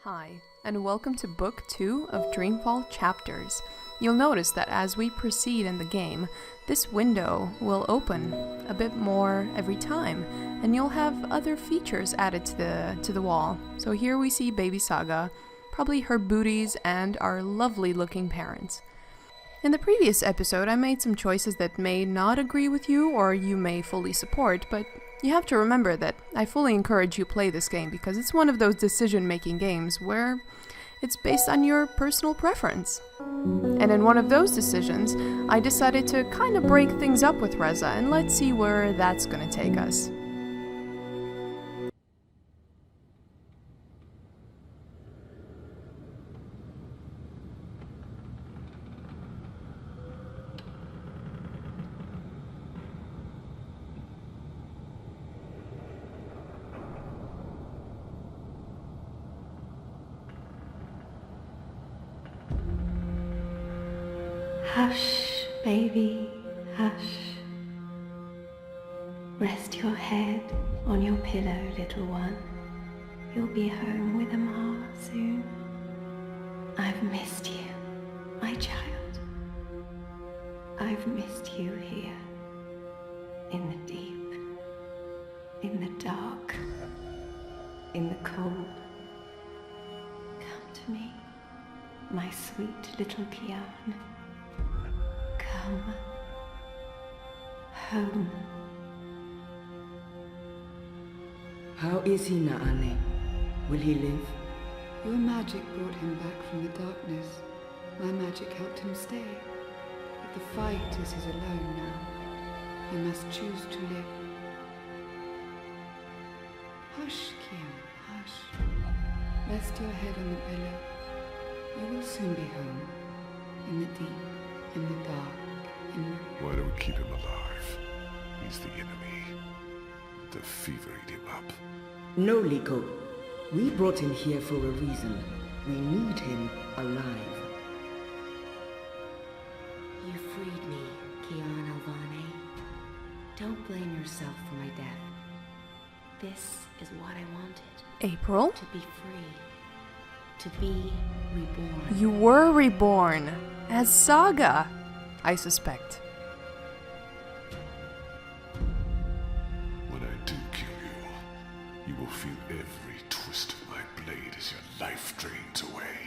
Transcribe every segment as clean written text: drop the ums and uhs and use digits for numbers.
Hi, and welcome to Book 2 of Dreamfall Chapters. You'll notice that as we proceed in the game, this window will open a bit more every time, and you'll have other features added to the wall. So here we see baby Saga, probably her booties, and our lovely looking parents. In the previous episode, I made some choices that may not agree with you or you may fully support, but you have to remember that I fully encourage you play this game because it's one of those decision-making games where it's based on your personal preference. And in one of those decisions, I decided to kind of break things up with Reza, and let's see where that's gonna take us. Hush, baby, hush. Rest your head on your pillow, little one. You'll be home with Ma soon. I've missed you, my child. I've missed you here, in the deep, in the dark, in the cold. Come to me, my sweet little KIAN. Come home. How is he, Naane? Will he live? Your magic brought him back from the darkness. My magic helped him stay. But the fight is his alone now. He must choose to live. Hush, KIAN, hush. Rest your head on the pillow. You will soon be home. In the deep, in the dark. Why don't we keep him alive? He's the enemy. The fever ate him up. No, Liko. We brought him here for a reason. We need him alive. You freed me, KIAN Alvane. Don't blame yourself for my death. This is what I wanted. April? To be free. To be reborn. You were reborn as Saga, I suspect. When I do kill you, you will feel every twist of my blade as your life drains away.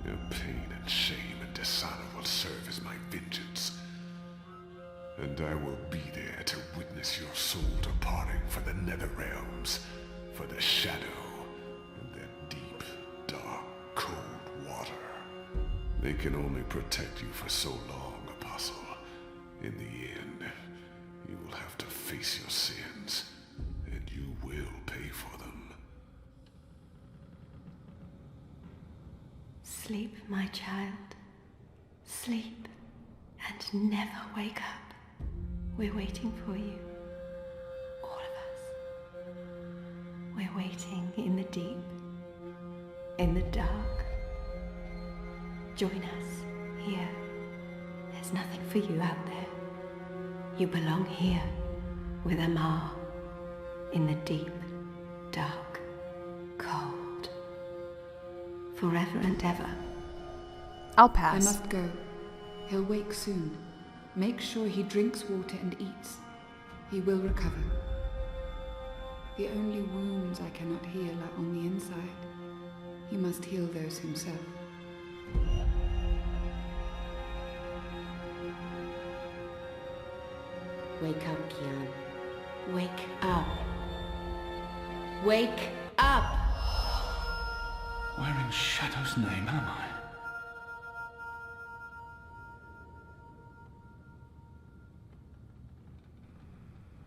Your pain and shame and dishonor will serve as my vengeance. And I will be there to witness your soul departing for the nether realms, for the shadow, and their deep, dark, cold water. They can only protect you for so long, Apostle. In the end, you will have to face your sins, and you will pay for them. Sleep, my child. Sleep and never wake up. We're waiting for you. All of us. We're waiting in the deep, in the dark. Join us here. There's nothing for you out there. You belong here with Ma, in the deep, dark, cold. Forever and ever. I'll I pass. must go. He'll wake soon. Make sure he drinks water and eats. He will recover. The only wounds I cannot heal are on the inside. He must heal those himself. Wake up, KIAN. Wake up. Wake up! Where in Shadow's name am I?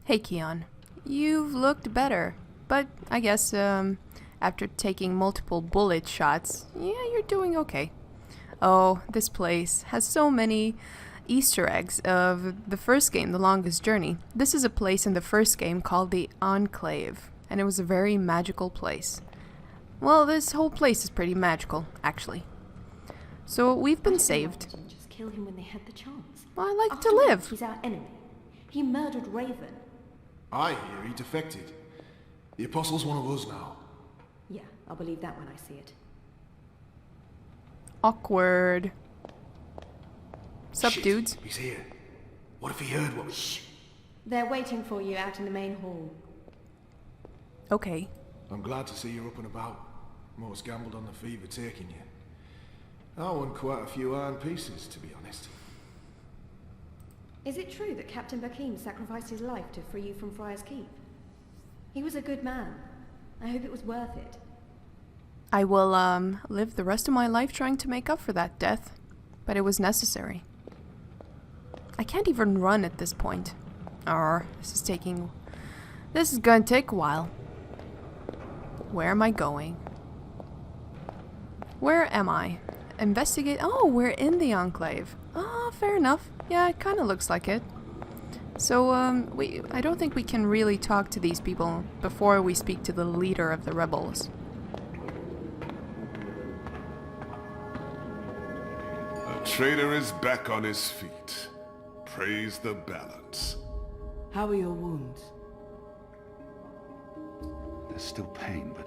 Hey KIAN, you've looked better, but I guess after taking multiple bullet shots, yeah, you're doing okay. Oh, this place has so many Easter eggs of the first game, The Longest Journey. This is a place in the first game called the Enclave, and it was a very magical place. Well, this whole place is pretty magical, actually. So we've been saved. Just kill him when they had the chance. Well, I like to After all, live. He's our enemy. He murdered Raven. I hear he defected. The Apostle's one of us now. Yeah, I'll believe that when I see it. Awkward. Sup, Shit, dudes? He's here. What if he heard what we... Shh. They're waiting for you out in the main hall. Okay. I'm glad to see you're up and about. Most gambled on the fever taking you. I won quite a few iron pieces, to be honest. Is it true that Captain Bakim sacrificed his life to free you from Friar's Keep? He was a good man. I hope it was worth it. I will, live the rest of my life trying to make up for that death. But it was necessary. I can't even run at this point. This is gonna take a while. Where am I going? Where am I? Investigate. Oh, we're in the Enclave. Ah, fair enough. Yeah, it kind of looks like it. So, I don't think we can really talk to these people before we speak to the leader of the rebels. The traitor is back on his feet. Praise the balance. How are your wounds? There's still pain, but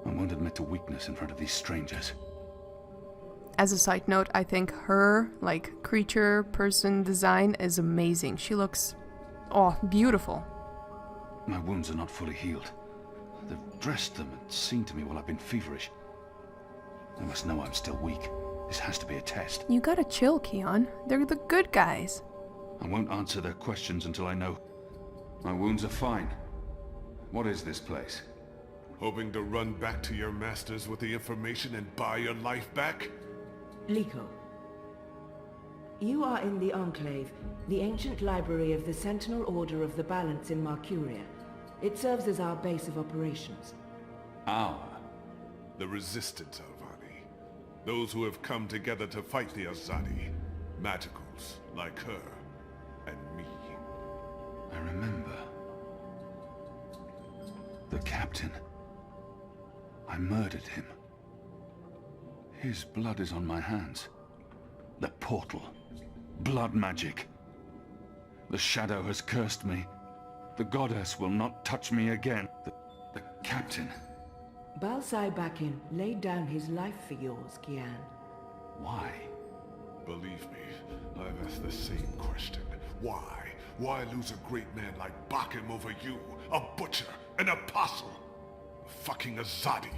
I won't admit to weakness in front of these strangers. As a side note, I think her, creature person design is amazing. She looks, beautiful. My wounds are not fully healed. They've dressed them and seen to me while I've been feverish. They must know I'm still weak. This has to be a test. You gotta chill, KIAN. They're the good guys. I won't answer their questions until I know. My wounds are fine. What is this place? Hoping to run back to your masters with the information and buy your life back? Liko, you are in the Enclave, the ancient library of the Sentinel Order of the Balance in Marcuria. It serves as our base of operations. Our? The Resistance, Alvani. Those who have come together to fight the Azadi. Magicals, like her, and me. I remember. The captain. I murdered him. His blood is on my hands. The portal. Blood magic. The shadow has cursed me. The goddess will not touch me again. The captain. Balsai Bakin laid down his life for yours, KIAN. Why? Believe me, I've asked the same question. Why? Why lose a great man like Bakim over you? A butcher, an apostle, a fucking Azadi.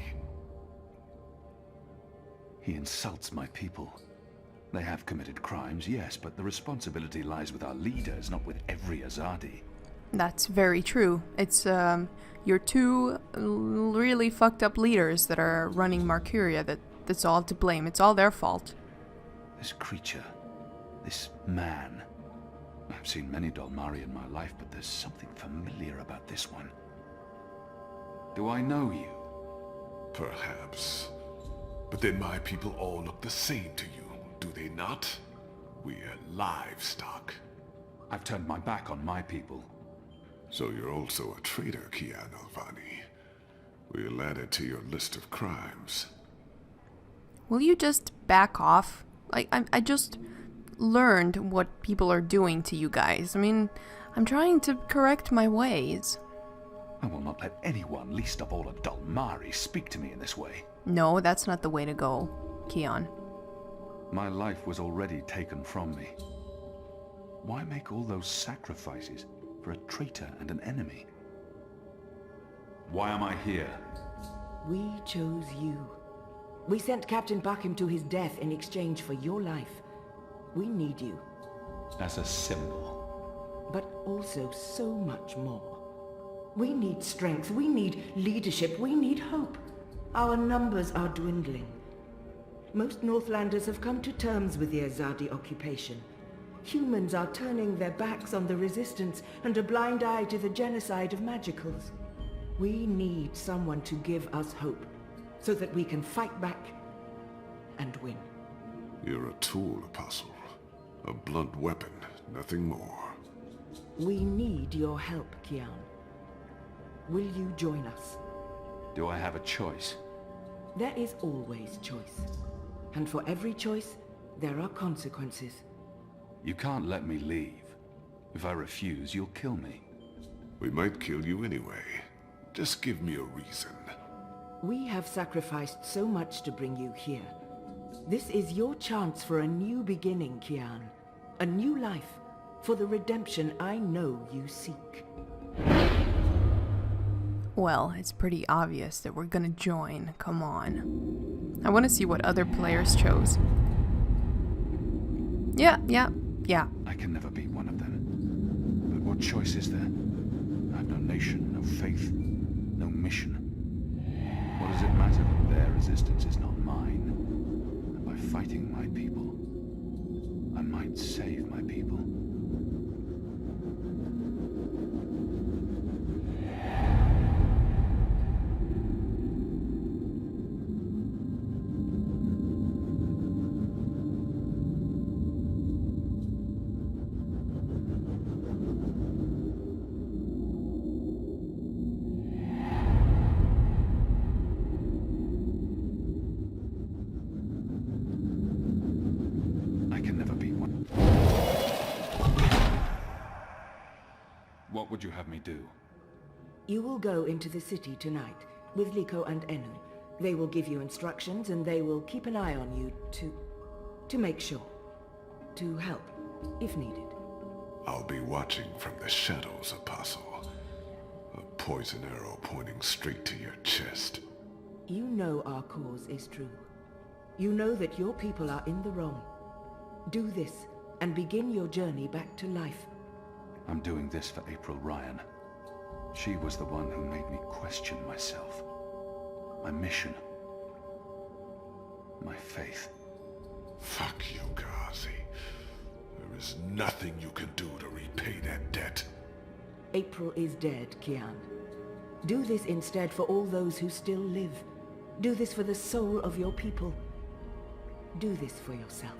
He insults my people. They have committed crimes, yes, but the responsibility lies with our leaders, not with every Azadi. That's very true. It's, your two really fucked up leaders that are running Marcuria that's all to blame. It's all their fault. This creature, this man. I've seen many Dolmari in my life, but there's something familiar about this one. Do I know you? Perhaps. But then my people all look the same to you, do they not? We're livestock. I've turned my back on my people. So you're also a traitor, KIAN Alvani. We'll add it to your list of crimes. Will you just back off? I just learned what people are doing to you guys. I mean, I'm trying to correct my ways. I will not let anyone, least of all a Dolmari, speak to me in this way. No, that's not the way to go, KIAN. My life was already taken from me. Why make all those sacrifices for a traitor and an enemy? Why am I here? We chose you. We sent Captain Bakim to his death in exchange for your life. We need you. As a symbol. But also so much more. We need strength, we need leadership, we need hope. Our numbers are dwindling. Most Northlanders have come to terms with the Azadi occupation. Humans are turning their backs on the Resistance and a blind eye to the genocide of Magicals. We need someone to give us hope, so that we can fight back and win. You're a tool, Apostle. A blunt weapon, nothing more. We need your help, KIAN. Will you join us? Do I have a choice? There is always choice. And for every choice, there are consequences. You can't let me leave. If I refuse, you'll kill me. We might kill you anyway. Just give me a reason. We have sacrificed so much to bring you here. This is your chance for a new beginning, KIAN. A new life, for the redemption I know you seek. Well, it's pretty obvious that we're gonna join. Come on. I want to see what other players chose. Yeah. I can never be one of them. But what choice is there? I have no nation, no faith, no mission. What does it matter that their resistance is not mine? And by fighting my people, I might save my people. What would you have me do? You will go into the city tonight with Liko and Enu. They will give you instructions and they will keep an eye on you to make sure. To help, if needed. I'll be watching from the shadows, Apostle. A poison arrow pointing straight to your chest. You know our cause is true. You know that your people are in the wrong. Do this and begin your journey back to life. I'm doing this for April Ryan. She was the one who made me question myself. My mission. My faith. Fuck you, Ghazi. There is nothing you can do to repay that debt. April is dead, KIAN. Do this instead for all those who still live. Do this for the soul of your people. Do this for yourself.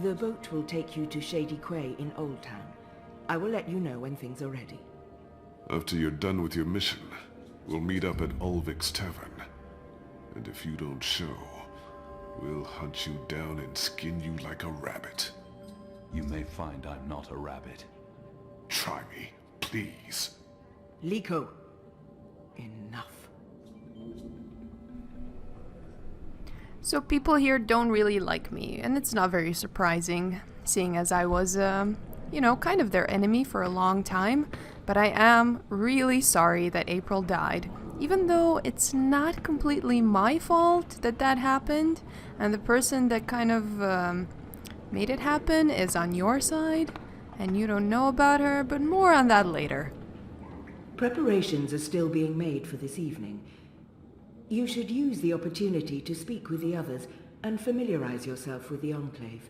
The boat will take you to Shady Quay in Old Town. I will let you know when things are ready. After you're done with your mission, we'll meet up at Ulvik's Tavern. And if you don't show, we'll hunt you down and skin you like a rabbit. You may find I'm not a rabbit. Try me, please. Liko, enough. So people here don't really like me, and it's not very surprising, seeing as I was, kind of their enemy for a long time. But I am really sorry that April died, even though it's not completely my fault that that happened, and the person that kind of made it happen is on your side, and you don't know about her, but more on that later. Preparations are still being made for this evening. You should use the opportunity to speak with the others and familiarize yourself with the Enclave.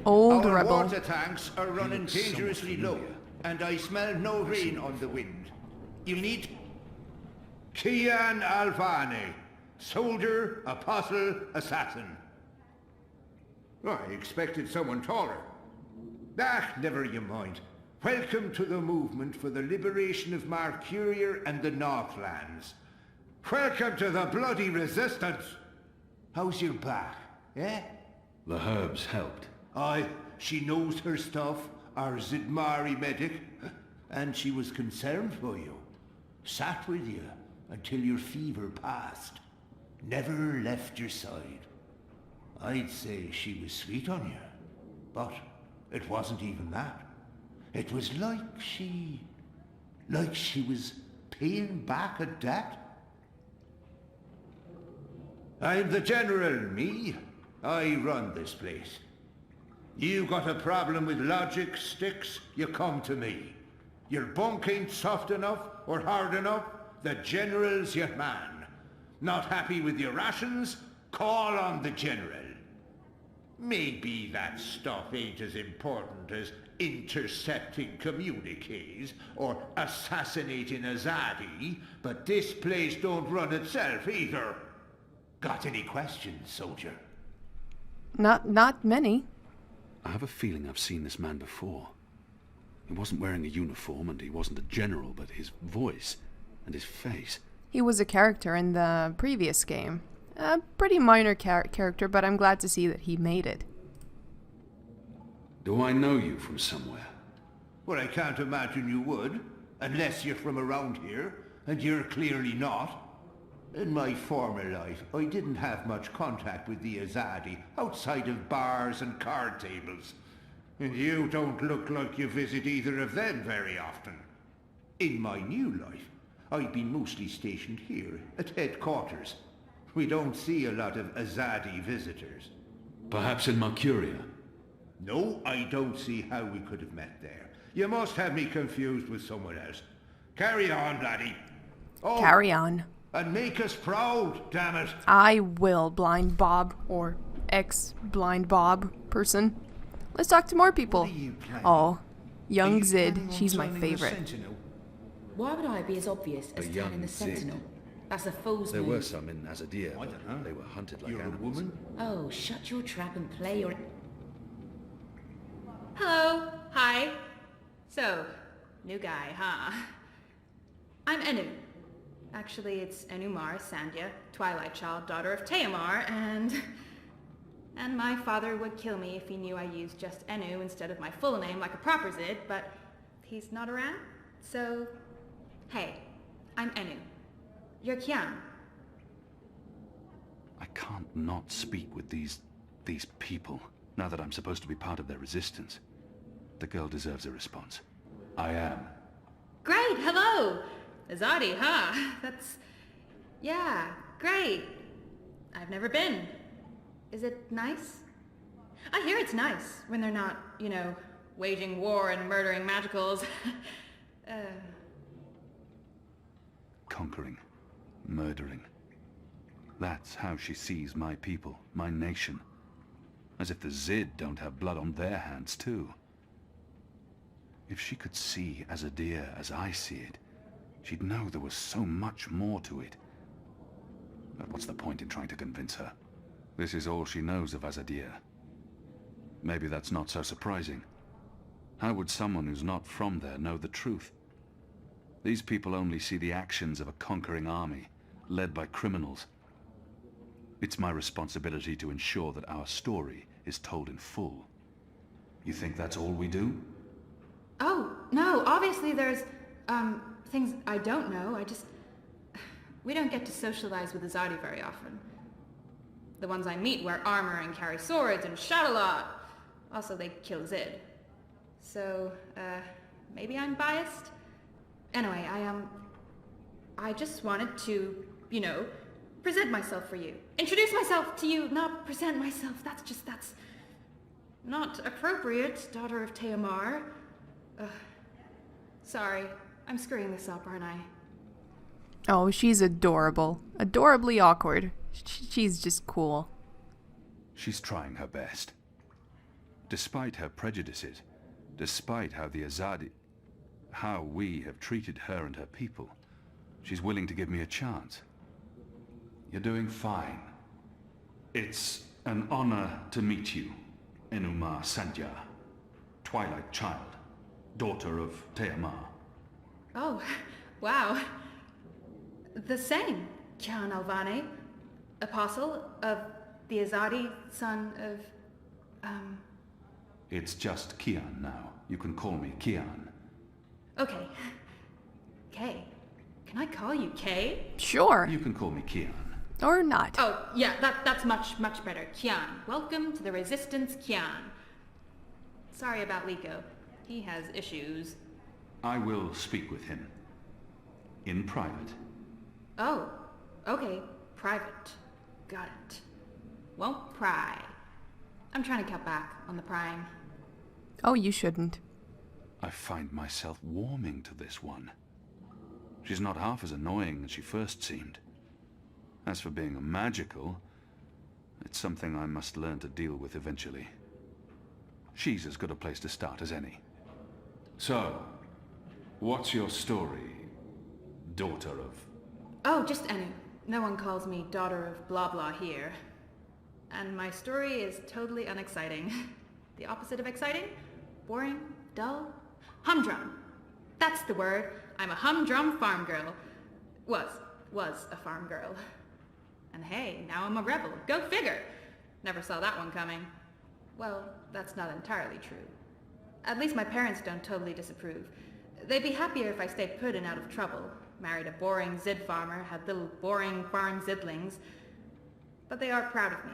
Old Our rebel. water tanks are running dangerously low, and I smell no rain on the wind. You need KIAN Alvane, soldier, apostle, assassin. I expected someone taller. Never you mind. Welcome to the movement for the liberation of Marcuria and the Northlands. Welcome to the bloody resistance. How's your back, eh? The herbs helped. Aye, she knows her stuff, our Zidmari medic, and she was concerned for you. Sat with you until your fever passed. Never left your side. I'd say she was sweet on you, but it wasn't even that. It was like she was paying back a debt. I'm the general, me. I run this place. You got a problem with logic, sticks, you come to me. Your bunk ain't soft enough or hard enough, the general's your man. Not happy with your rations? Call on the general. Maybe that stuff ain't as important as intercepting communiques or assassinating Azadi, but this place don't run itself either. Got any questions, soldier? Not many. I have a feeling I've seen this man before. He wasn't wearing a uniform and he wasn't a general, but his voice and his face. He was a character in the previous game. A pretty minor character, but I'm glad to see that he made it. Do I know you from somewhere? Well, I can't imagine you would, unless you're from around here, and you're clearly not. In my former life, I didn't have much contact with the Azadi outside of bars and card tables. And you don't look like you visit either of them very often. In my new life, I've been mostly stationed here at headquarters. We don't see a lot of Azadi visitors. Perhaps in Mercuria? No, I don't see how we could have met there. You must have me confused with someone else. Carry on, laddie. Oh, Carry on. and make us proud, damn it. I will, Blind Bob, or ex-Blind Bob person. Let's talk to more people. What are you planning? Oh, young Are you Zid, planning on she's my turning the favorite. Sentinel? Why would I be as obvious as young turning the Zid. Sentinel? That's a fool's There move. were some in Azadir, I but don't know. they were hunted like You're animals. a woman? Oh, shut your trap and play your... Hello. Hi. So, new guy, huh? I'm Enu. Actually, it's Enumar Sandhya, Twilight Child, daughter of Teomar, and my father would kill me if he knew I used just Enu instead of my full name like a proper Zid, but he's not around. So, hey, I'm Enu. You're KIAN. I can't not speak with these people, now that I'm supposed to be part of their resistance. The girl deserves a response. I am. Great, hello! Azadi, huh? Yeah, great. I've never been. Is it nice? I hear it's nice when they're not, waging war and murdering magicals. Conquering. Murdering. That's how she sees my people, my nation. As if the Zid don't have blood on their hands, too. If she could see Azadir as I see it, she'd know there was so much more to it. But what's the point in trying to convince her? This is all she knows of Azadir. Maybe that's not so surprising. How would someone who's not from there know the truth? These people only see the actions of a conquering army, led by criminals. It's my responsibility to ensure that our story is told in full. You think that's all we do? Oh, no, obviously there's, things I don't know. We don't get to socialize with Azadi very often. The ones I meet wear armor and carry swords and shout a lot. Also, they kill Zid. So, maybe I'm biased? Anyway, I just wanted to, present myself for you. Introduce myself to you, not present myself. That's not appropriate, daughter of Teomar. Sorry, I'm screwing this up, aren't I? Oh, she's adorable. Adorably awkward. She's just cool. She's trying her best. Despite her prejudices, despite how we have treated her and her people, she's willing to give me a chance. You're doing fine. It's an honor to meet you, Enumar Sandhya, Twilight Child, daughter of Teomar. Oh, wow. The same, KIAN Alvane, apostle of the Azadi, son of, It's just KIAN now. You can call me KIAN. Okay. Kay. Can I call you Kay? Sure. You can call me KIAN. Or not. Oh, yeah, that's much better. KIAN. Welcome to the Resistance, KIAN. Sorry about Liko. He has issues. I will speak with him. In private. Oh, okay. Private. Got it. Won't pry. I'm trying to cut back on the prying. Oh, you shouldn't. I find myself warming to this one. She's not half as annoying as she first seemed. As for being a magical, it's something I must learn to deal with eventually. She's as good a place to start as any. So, what's your story, daughter of... Oh, just Enu. No one calls me daughter of blah blah here. And my story is totally unexciting. The opposite of exciting? Boring? Dull? Humdrum. That's the word. I'm a humdrum farm girl. Was a farm girl. And hey, now I'm a rebel. Go figure! Never saw that one coming. Well, that's not entirely true. At least my parents don't totally disapprove. They'd be happier if I stayed put and out of trouble. married a boring Zid farmer, had little boring farm Zidlings. But they are proud of me.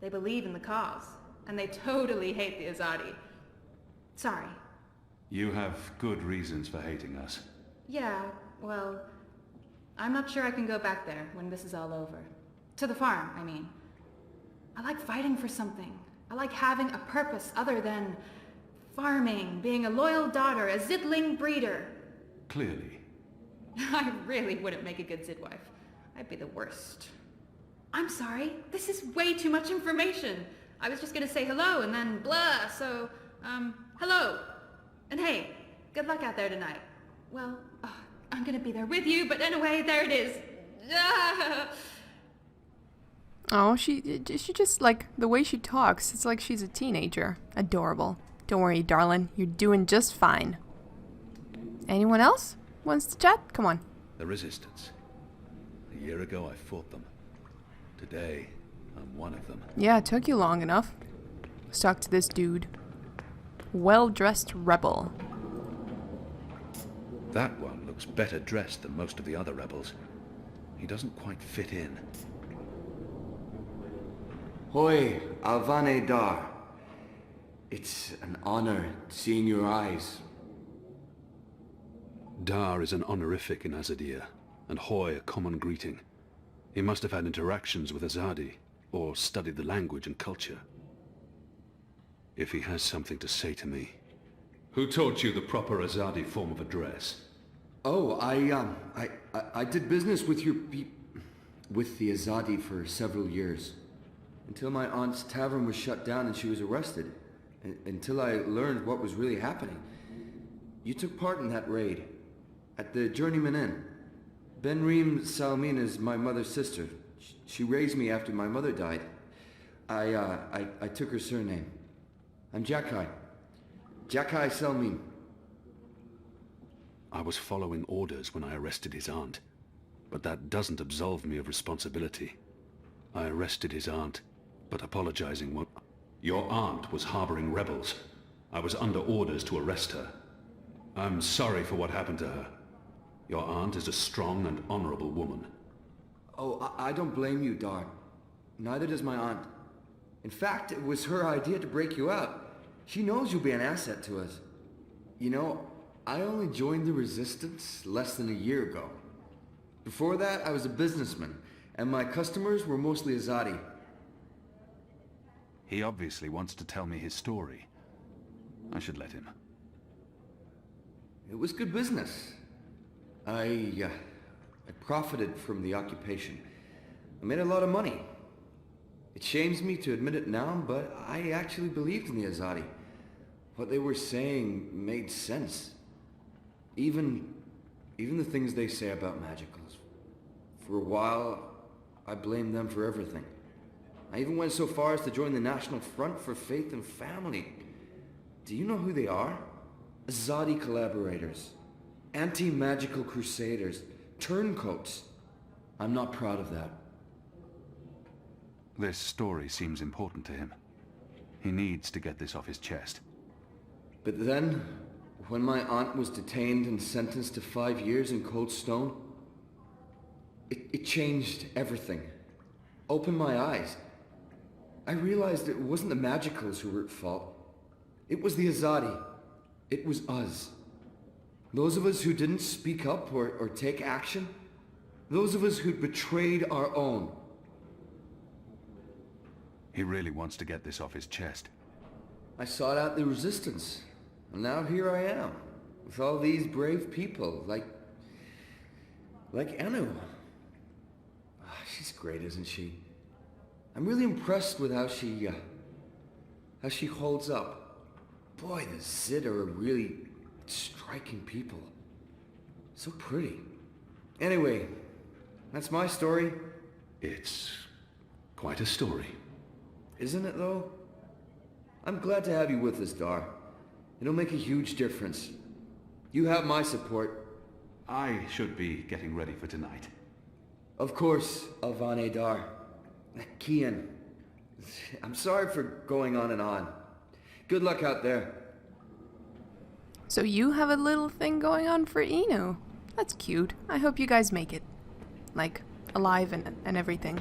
They believe in the cause, and they totally hate the Azadi. Sorry. You have good reasons for hating us. Yeah, well, I'm not sure I can go back there when this is all over. To the farm, I mean. I like fighting for something. I like having a purpose other than farming, being a loyal daughter, a Zidling breeder. Clearly. I really wouldn't make a good Zid wife. I'd be the worst. I'm sorry, this is way too much information. I was just gonna say hello and then blah, so, hello. And hey, good luck out there tonight. Well, I'm gonna be there with you, but anyway, there it is. Oh, she just, like, the way she talks, it's like she's a teenager. Adorable. Don't worry, darling, you're doing just fine. Anyone else wants to chat? Come on. The Resistance. A year ago I fought them. Today, I'm one of them. Yeah, it took you long enough. Let's talk to this dude. Well-dressed rebel. That one looks better dressed than most of the other rebels. He doesn't quite fit in. Hoi, Alvane Dar. It's an honor seeing your eyes. Dar is an honorific in Azadir, and Hoi a common greeting. He must have had interactions with Azadi, or studied the language and culture. If he has something to say to me. Who taught you the proper Azadi form of address? Oh, I did business with with the Azadi for several years. Until my aunt's tavern was shut down and she was arrested. Until I learned what was really happening. You took part in that raid. At the Journeyman Inn. Benreem Salmin is my mother's sister. She raised me after my mother died. I took her surname. I'm Jakai. Jakai Salmin. I was following orders when I arrested his aunt. But that doesn't absolve me of responsibility. I arrested his aunt, but apologizing won't... Your aunt was harboring rebels. I was under orders to arrest her. I'm sorry for what happened to her. Your aunt is a strong and honorable woman. Oh, I don't blame you, Dar. Neither does my aunt. In fact, it was her idea to break you out. She knows you'll be an asset to us. You know, I only joined the Resistance less than a year ago. Before that, I was a businessman, and my customers were mostly Azadi. He obviously wants to tell me his story. I should let him. It was good business. I profited from the occupation. I made a lot of money. It shames me to admit it now, but I actually believed in the Azadi. What they were saying made sense. Even the things they say about magicals. For a while, I blamed them for everything. I even went so far as to join the National Front for Faith and Family. Do you know who they are? Azadi collaborators. Anti-magical crusaders. Turncoats. I'm not proud of that. This story seems important to him. He needs to get this off his chest. But then, when my aunt was detained and sentenced to 5 years in Cold Stone, it changed everything. Opened my eyes. I realized it wasn't the magicals who were at fault. It was the Azadi. It was us. Those of us who didn't speak up or take action. Those of us who'd betrayed our own. He really wants to get this off his chest. I sought out the Resistance. And now here I am. With all these brave people, like Anu. She's great, isn't she? I'm really impressed with how she holds up. Boy, the Zid are a really striking people. So pretty. Anyway, that's my story. It's quite a story. Isn't it, though? I'm glad to have you with us, Dar. It'll make a huge difference. You have my support. I should be getting ready for tonight. Of course, Alvane Dar. KIAN. I'm sorry for going on and on. Good luck out there. So you have a little thing going on for Inu. That's cute. I hope you guys make it. Like, alive and everything.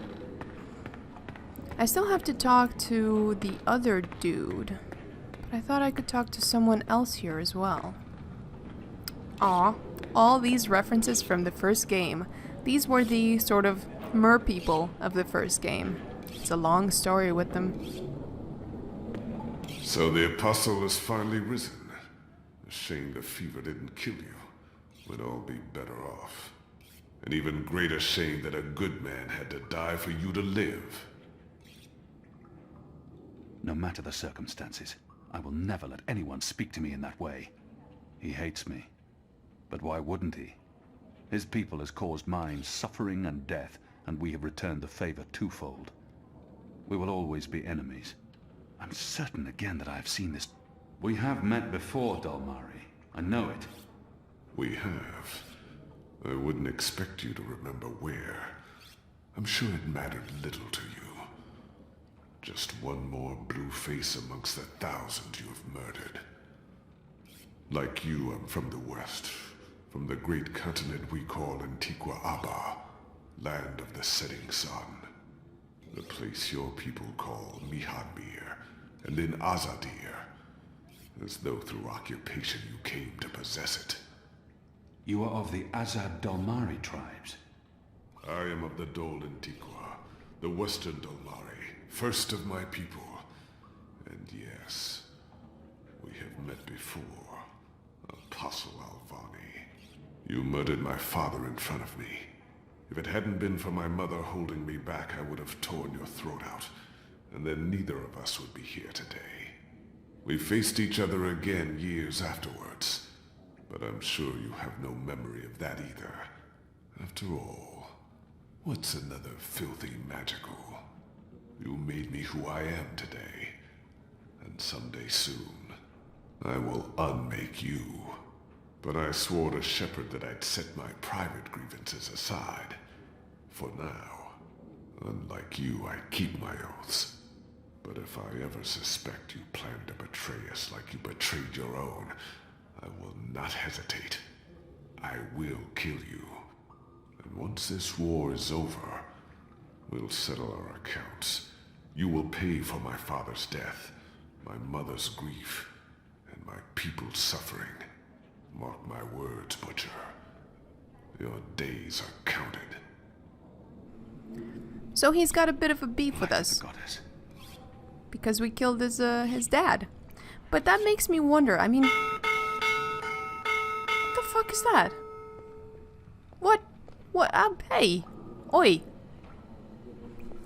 I still have to talk to the other dude. But I thought I could talk to someone else here as well. Aw, all these references from the first game. These were the sort of mer people of the first game. It's a long story with them. So the Apostle has finally risen. A shame the fever didn't kill you. We'd all be better off. An even greater shame that a good man had to die for you to live. No matter the circumstances, I will never let anyone speak to me in that way. He hates me. But why wouldn't he? His people has caused mine suffering and death, and we have returned the favor twofold. We will always be enemies. I'm certain again that I have seen this. We have met before, Dalmari. I know it. We have. I wouldn't expect you to remember where. I'm sure it mattered little to you. Just one more blue face amongst the thousand you have murdered. Like you, I'm from the west. From the great continent we call Antigua Aba, land of the setting sun. The place your people call Mihadmir, and then Azadir, as though through occupation you came to possess it. You are of the Azad Dalmari tribes. I am of the Dol Antigua, the western Dalmari, first of my people. And yes, we have met before, Apostle Alvani. You murdered my father in front of me. If it hadn't been for my mother holding me back, I would have torn your throat out, and then neither of us would be here today. We faced each other again years afterwards, but I'm sure you have no memory of that either. After all, what's another filthy magical? You made me who I am today, and someday soon, I will unmake you. But I swore to Shepard that I'd set my private grievances aside. For now. Unlike you, I keep my oaths. But if I ever suspect you plan to betray us like you betrayed your own, I will not hesitate. I will kill you. And once this war is over, we'll settle our accounts. You will pay for my father's death, my mother's grief, and my people's suffering. Mark my words, Butcher. Your days are counted. So he's got a bit of a beef with us. Because we killed his dad. But that makes me wonder, I mean... What the fuck is that? What? Hey! Oi!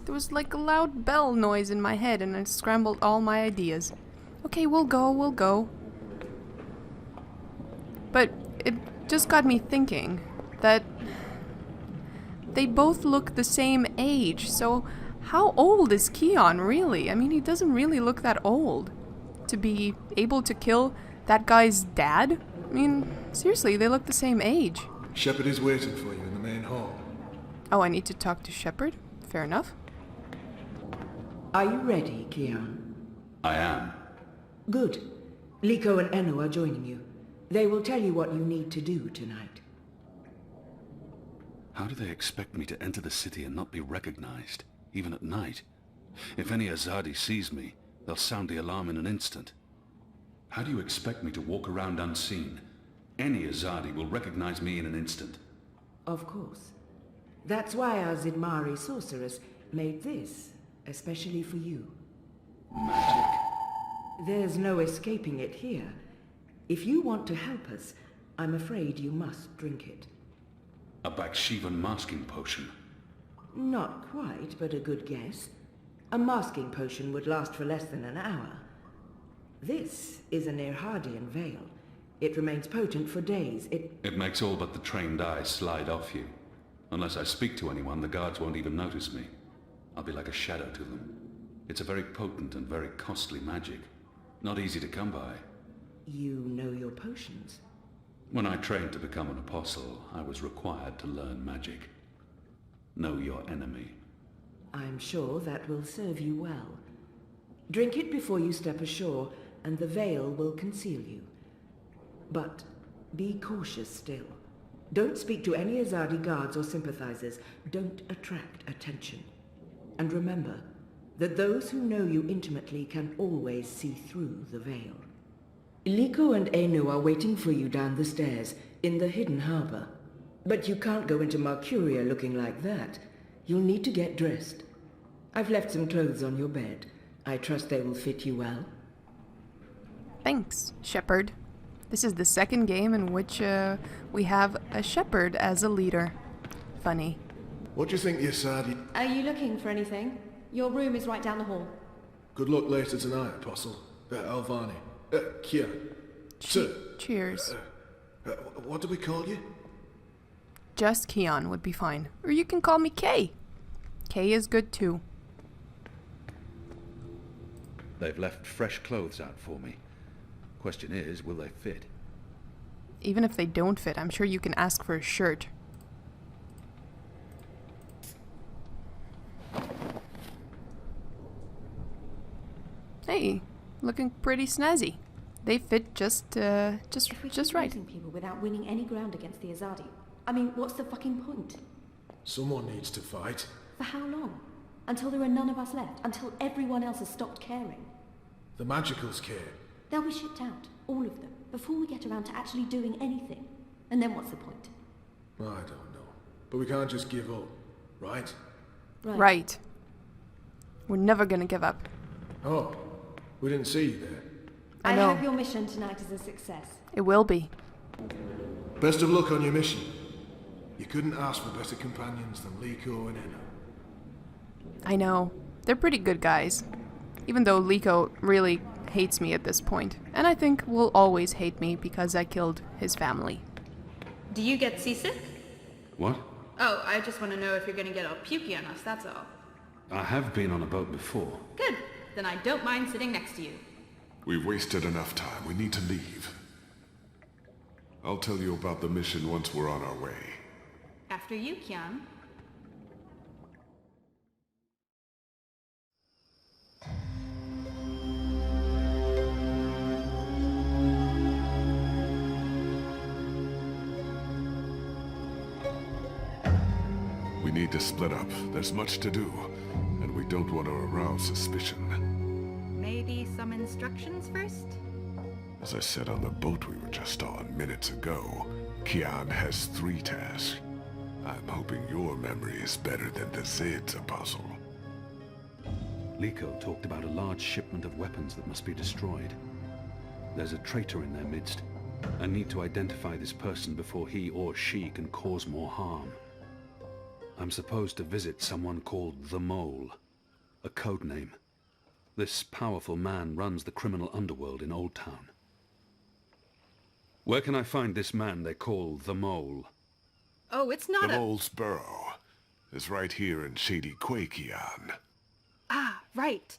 There was like a loud bell noise in my head and it scrambled all my ideas. Okay, we'll go. But it just got me thinking that they both look the same age, so how old is KIAN really? I mean, he doesn't really look that old to be able to kill that guy's dad. I mean, seriously, they look the same age. Shepard is waiting for you in the main hall. Oh, I need to talk to Shepard? Fair enough. Are you ready, KIAN? I am. Good. Liko and Enno are joining you. They will tell you what you need to do tonight. How do they expect me to enter the city and not be recognized, even at night? If any Azadi sees me, they'll sound the alarm in an instant. How do you expect me to walk around unseen? Any Azadi will recognize me in an instant. Of course. That's why our Zidmari sorceress made this, especially for you. Magic. There's no escaping it here. If you want to help us, I'm afraid you must drink it. A Bakshivan masking potion. Not quite, but a good guess. A masking potion would last for less than an hour. This is an Irhadian veil. It remains potent for days. It makes all but the trained eyes slide off you. Unless I speak to anyone, the guards won't even notice me. I'll be like a shadow to them. It's a very potent and very costly magic. Not easy to come by. You know your potions. When I trained to become an apostle, I was required to learn magic. Know your enemy. I'm sure that will serve you well. Drink it before you step ashore, and the veil will conceal you. But be cautious still. Don't speak to any Azadi guards or sympathizers. Don't attract attention. And remember that those who know you intimately can always see through the veil. Liko and Anu are waiting for you down the stairs in the hidden harbor. But you can't go into Mercuria looking like that. You'll need to get dressed. I've left some clothes on your bed. I trust they will fit you well. Thanks, Shepherd. This is the second game in which we have a Shepherd as a leader. Funny. What do you think, Yasadi? Are you looking for anything? Your room is right down the hall. Good luck later tonight, Apostle. Alvani. KIAN. Sir. Cheers. What do we call you? Just KIAN would be fine. Or you can call me Kay. Kay is good too. They've left fresh clothes out for me. Question is, will they fit? Even if they don't fit, I'm sure you can ask for a shirt. Hey, looking pretty snazzy. They fit just right. Using people without winning any ground against the Azadi. I mean, what's the fucking point? Someone needs to fight. For how long? Until there are none of us left. Until everyone else has stopped caring. The Magicals care. They'll be shipped out, all of them, before we get around to actually doing anything. And then what's the point? I don't know. But we can't just give up, right? Right. We're never gonna give up. Oh, we didn't see you there. I know. hope your mission tonight is a success. It will be. Best of luck on your mission. You couldn't ask for better companions than Liko and Eno. I know. They're pretty good guys. Even though Liko really hates me at this point. And I think will always hate me because I killed his family. Do you get seasick? What? Oh, I just want to know if you're going to get all pukey on us, that's all. I have been on a boat before. Good. Then I don't mind sitting next to you. We've wasted enough time. We need to leave. I'll tell you about the mission once we're on our way. After you, KIAN. We need to split up. There's much to do, and we don't want to arouse suspicion. Maybe some instructions first? As I said on the boat we were just on minutes ago, KIAN has 3 tasks. I'm hoping your memory is better than the Zed's, Apostle. Liko talked about a large shipment of weapons that must be destroyed. There's a traitor in their midst. I need to identify this person before he or she can cause more harm. I'm supposed to visit someone called the Mole, a code name. This powerful man runs the criminal underworld in Old Town. Where can I find this man they call the Mole? Oh, it's not The Mole's burrow is right here in Shady Quay, KIAN. Ah, right.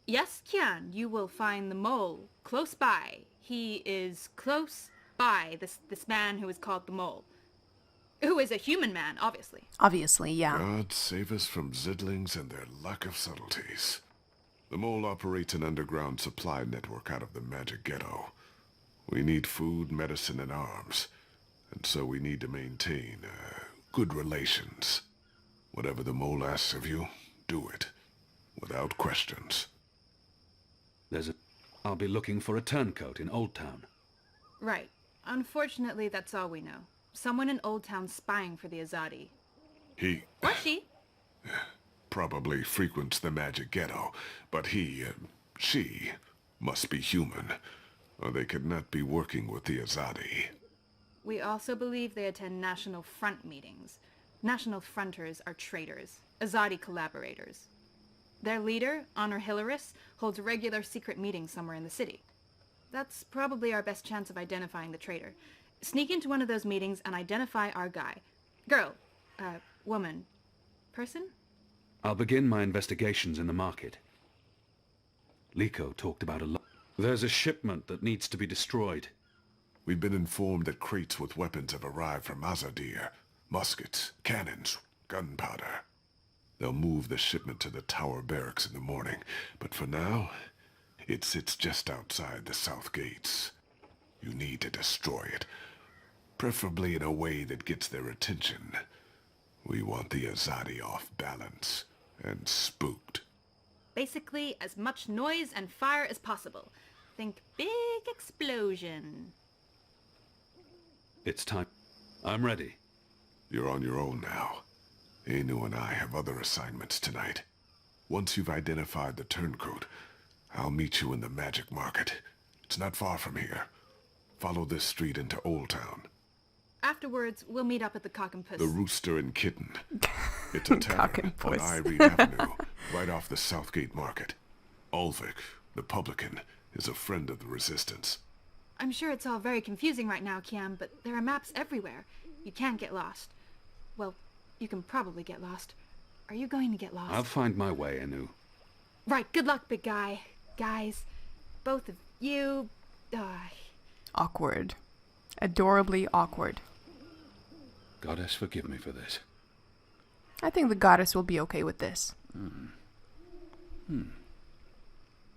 Yes, KIAN, you will find the Mole close by. He is close by, this man who is called the Mole. Who is a human man, obviously. Obviously, yeah. God save us from Zidlings and their lack of subtleties. The Mole operates an underground supply network out of the Magic Ghetto. We need food, medicine, and arms. And so we need to maintain, good relations. Whatever the Mole asks of you, do it. Without questions. I'll be looking for a turncoat in Old Town. Right. Unfortunately, that's all we know. Someone in Old Town spying for the Azadi. He... Or she. Probably frequents the Magic Ghetto, but she, must be human, or they could not be working with the Azadi. We also believe they attend National Front meetings. National Fronters are traitors, Azadi collaborators. Their leader, Honor Hilaris, holds regular secret meetings somewhere in the city. That's probably our best chance of identifying the traitor. Sneak into one of those meetings and identify our guy. Girl. Woman. Person? I'll begin my investigations in the market. Liko talked about a lot. There's a shipment that needs to be destroyed. We've been informed that crates with weapons have arrived from Azadir. Muskets, cannons, gunpowder. They'll move the shipment to the Tower Barracks in the morning, but for now, it sits just outside the south gates. You need to destroy it. Preferably in a way that gets their attention. We want the Azadi off balance and spooked. Basically, as much noise and fire as possible. Think big explosion. It's time. I'm ready. You're on your own now. Anu and I have other assignments tonight. Once you've identified the turncoat, I'll meet you in the magic market. It's not far from here. Follow this street into Old Town. Afterwards, we'll meet up at the Cock and Puss. The Rooster and Kitten. It's a Cock tavern and on Puss. Ireland Avenue, right off the Southgate Market. Ulvik, the publican, is a friend of the Resistance. I'm sure it's all very confusing right now, KIAN, but there are maps everywhere. You can't get lost. Well, you can probably get lost. Are you going to get lost? I'll find my way, Anu. Right, good luck, big guy. Guys, both of you... Awkward. Adorably awkward. Goddess, forgive me for this. I think the goddess will be okay with this.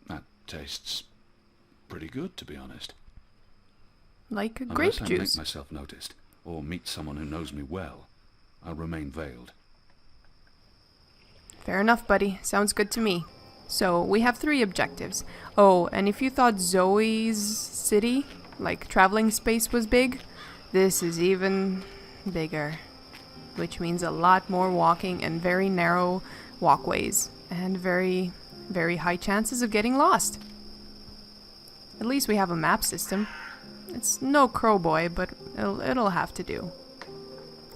That tastes pretty good, to be honest. Like grape Unless I juice. make myself noticed, or meet someone who knows me well, I'll remain veiled. Fair enough, buddy. Sounds good to me. So, we have 3 objectives. Oh, and if you thought Zoe's city, like traveling space, was big, this is even bigger. Which means a lot more walking and very narrow walkways. And very, very high chances of getting lost. At least we have a map system. It's no Crowboy, but it'll have to do.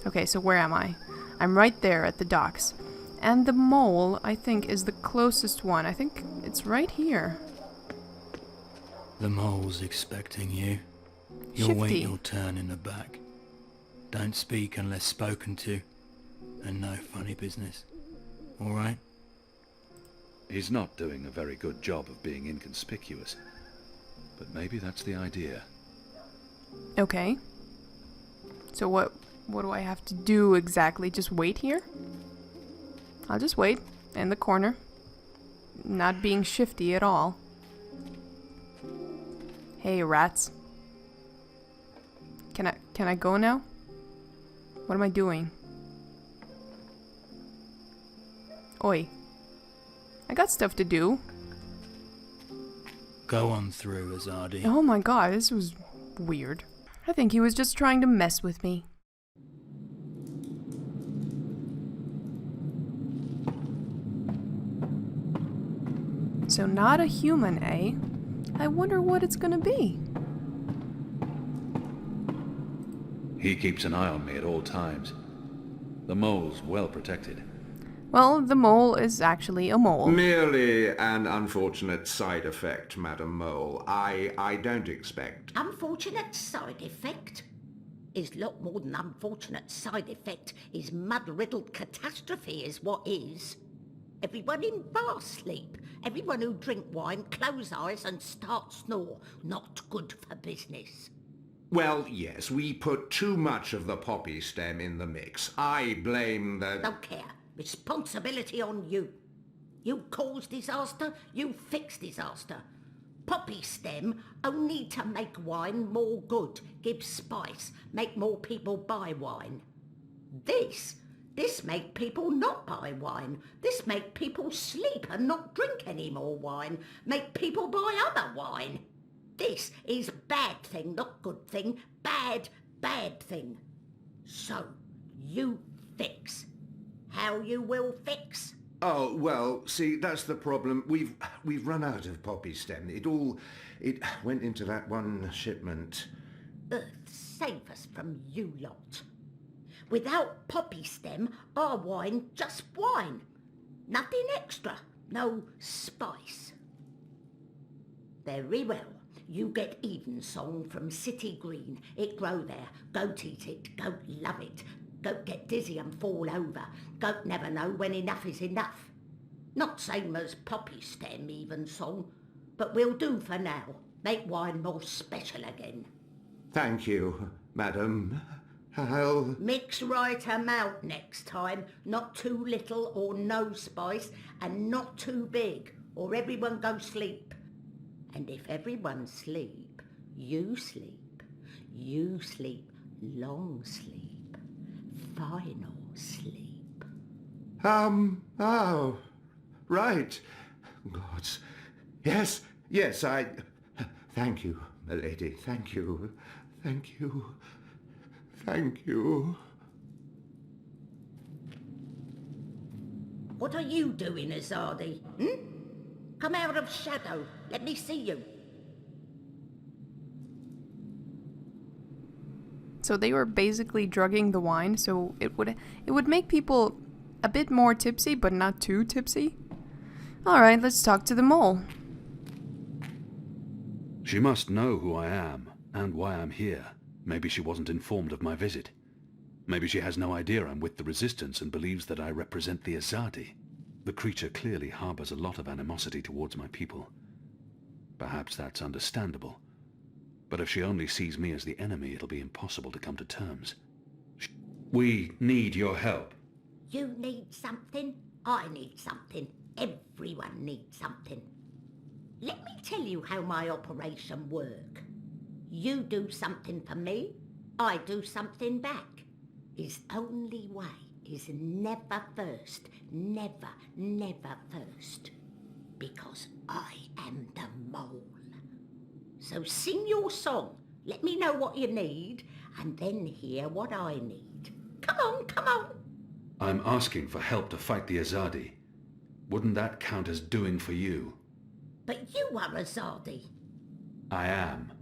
Okay, so where am I? I'm right there at the docks. And the mole, I think, is the closest one. I think it's right here. The mole's expecting you. You'll Shifty. wait your turn in the back. Don't speak unless spoken to. And no funny business. Alright? He's not doing a very good job of being inconspicuous. But maybe that's the idea. Okay. So what do I have to do exactly? Just wait here? I'll just wait in the corner. Not being shifty at all. Hey, rats. Can I go now? What am I doing? Oi. I got stuff to do. Go on through, Azadi. Oh my god, this was weird. I think he was just trying to mess with me. So not a human, eh? I wonder what it's gonna be. He keeps an eye on me at all times. The mole's well protected. Well, the mole is actually a mole. Merely an unfortunate side effect, Madam Mole. I don't expect... Unfortunate side effect? Is lot more than unfortunate side effect. Is mud-riddled catastrophe is what is. Everyone in bar sleep. Everyone who drink wine close eyes and start snore. Not good for business. Well, yes, we put too much of the poppy stem in the mix. I blame the... Don't care. Responsibility on you. You cause disaster, you fix disaster. Poppy stem only to make wine more good, give spice, make more people buy wine. This make people not buy wine. This make people sleep and not drink any more wine. Make people buy other wine. This is bad thing, not good thing. Bad thing. So, you fix. How you will fix? Oh, well, see, that's the problem. We've run out of poppy stem. It went into that one shipment. Earth save us from you lot. Without poppy stem, our wine just wine. Nothing extra. No spice. Very well. You get Evensong from City Green. It grow there. Goat eat it. Goat love it. Goat get dizzy and fall over. Goat never know when enough is enough. Not same as poppy stem Evensong, but we'll do for now. Make wine more special again. Thank you, madam. I'll... Mix right amount next time. Not too little or no spice, and not too big, or everyone go sleep. And if everyone sleep, you sleep. You sleep Long sleep. Final sleep. Oh, right. Gods. Yes, thank you, milady, thank you. What are you doing, Azadi? Come out of shadow. Let me see you. So they were basically drugging the wine, so it would make people a bit more tipsy, but not too tipsy. Alright, let's talk to the mole. She must know who I am, and why I'm here. Maybe she wasn't informed of my visit. Maybe she has no idea I'm with the Resistance and believes that I represent the Azadi. The creature clearly harbors a lot of animosity towards my people. Perhaps that's understandable. But if she only sees me as the enemy, it'll be impossible to come to terms. We need your help. You need something, I need something, everyone needs something. Let me tell you how my operation works. You do something for me, I do something back. His only way is never first, never first. Because I am the mole. So sing your song, let me know what you need, and then hear what I need. Come on. I'm asking for help to fight the Azadi. Wouldn't that count as doing for you? But you are Azadi. I am.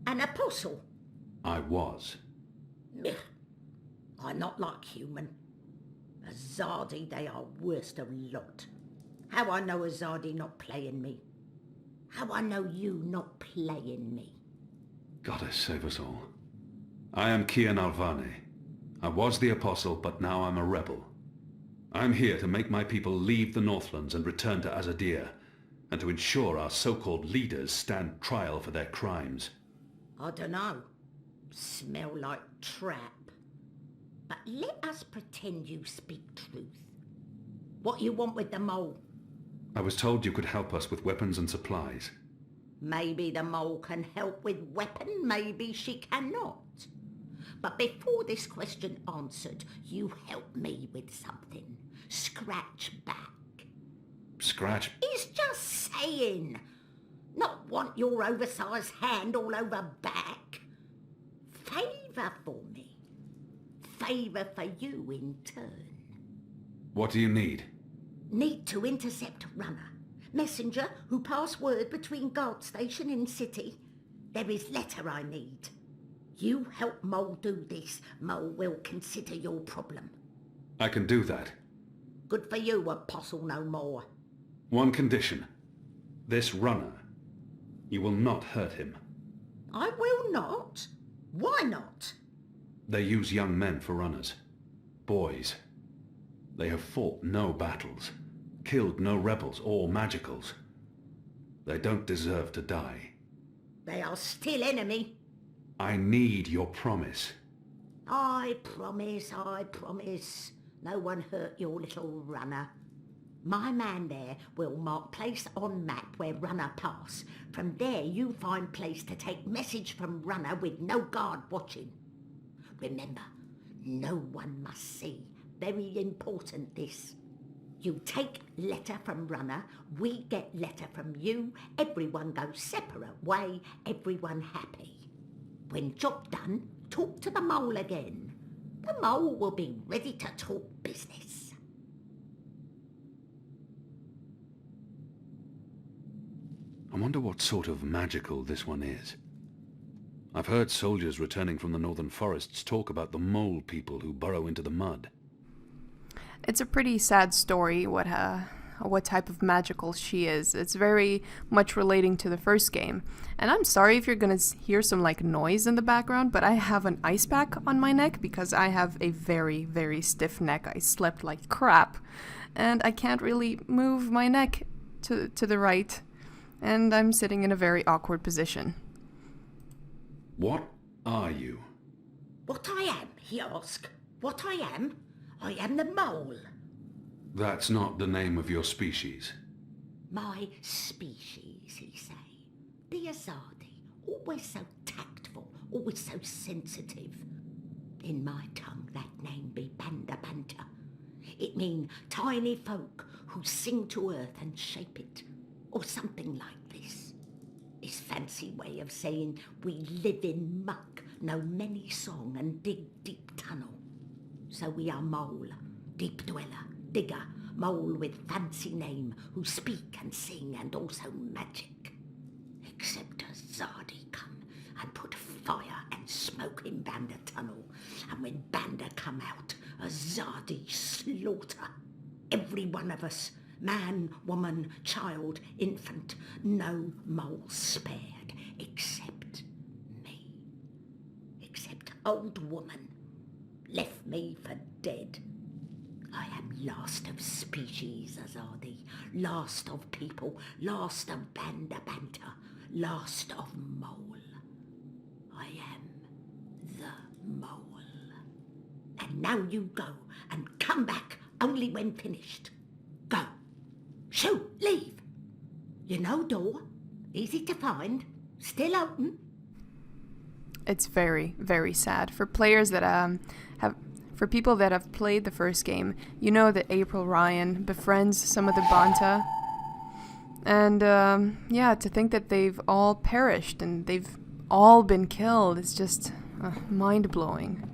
An apostle. I was. I'm not like human. Azadi, they are worst of lot. How I know Azadi not playing me? How I know you not playing me? Goddess save us all. I am KIAN Alvane. I was the apostle, but now I'm a rebel. I'm here to make my people leave the Northlands and return to Azadir, and to ensure our so-called leaders stand trial for their crimes. I dunno. Smell like trap. But let us pretend you speak truth. What you want with the mole? I was told you could help us with weapons and supplies. Maybe the mole can help with weapon, maybe she cannot. But before this question answered, you help me with something. Scratch back. Scratch? He's just saying. Not want your oversized hand all over back. Favour for me. Favour for you in turn. What do you need? Need to intercept Runner. Messenger who pass word between guard station and city. There is letter I need. You help Mole do this, Mole will consider your problem. I can do that. Good for you, Apostle no more. One condition. This Runner. You will not hurt him. I will not. Why not? They use young men for runners. Boys. They have fought no battles, killed no rebels or magicals. They don't deserve to die. They are still enemy. I need your promise. I promise. No one hurt your little Runner. My man there will mark place on map where Runner pass. From there you find place to take message from Runner with no guard watching. Remember, no one must see. Very important this. You take letter from Runner, we get letter from you, everyone goes separate way, everyone happy. When job done, talk to the mole again. The mole will be ready to talk business. I wonder what sort of magical this one is. I've heard soldiers returning from the northern forests talk about the mole people who burrow into the mud. It's a pretty sad story what type of magical she is. It's very much relating to the first game. And I'm sorry if you're gonna hear some noise in the background, but I have an ice pack on my neck because I have a very, very stiff neck. I slept like crap and I can't really move my neck to the right. And I'm sitting in a very awkward position. What are you? What I am, he asked. What I am? I am the mole. That's not the name of your species. My species, he say. The Azadi, always so tactful, always so sensitive. In my tongue, that name be Banda Banta. It mean tiny folk who sing to earth and shape it, or something like this. His fancy way of saying we live in muck, know many song and dig deep tunnel. So we are mole, deep dweller, digger, mole with fancy name, who speak and sing and also magic. Except a Zardi come and put fire and smoke in Banda tunnel, and when Banda come out, a Zardi slaughter. Every one of us, man, woman, child, infant, no mole spared, except me. Except old woman, left me for dead. I am last of species, Azadi, last of people, last of Banda Banta, last of mole. I am the mole. And now you go and come back only when finished. Go. Shoot, leave. You know door, easy to find, still open. It's very, very sad. For players that for people that have played the first game, you know that April Ryan befriends some of the Banta. And yeah, to think that they've all perished and they've all been killed is just mind-blowing.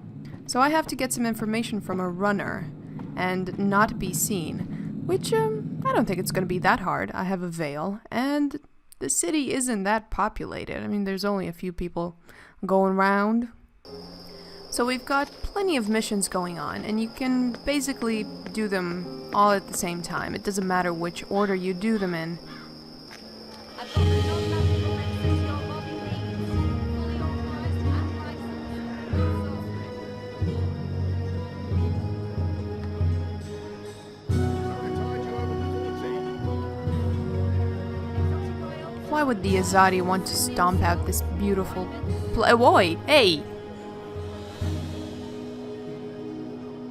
So I have to get some information from a runner and not be seen, which I don't think it's going to be that hard. I have a veil, and the city isn't that populated. I mean, there's only a few people going around. So we've got plenty of missions going on, and you can basically do them all at the same time. It doesn't matter which order you do them in. Why would the Azadi want to stomp out this beautiful Oi! Hey!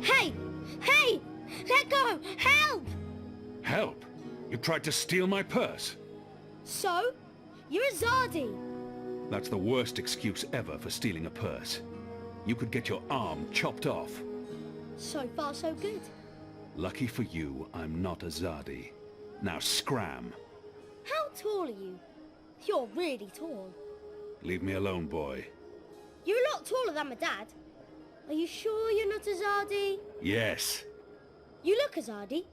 Hey! Hey! Let go! Help! Help? You tried to steal my purse? So? You're a Zardi! That's the worst excuse ever for stealing a purse. You could get your arm chopped off. So far, so good. Lucky for you, I'm not a Zardi. Now scram. How tall are you? You're really tall. Leave me alone, boy. You're a lot taller than my dad. Are you sure you're not a Zardi? Yes. You look a Zardi.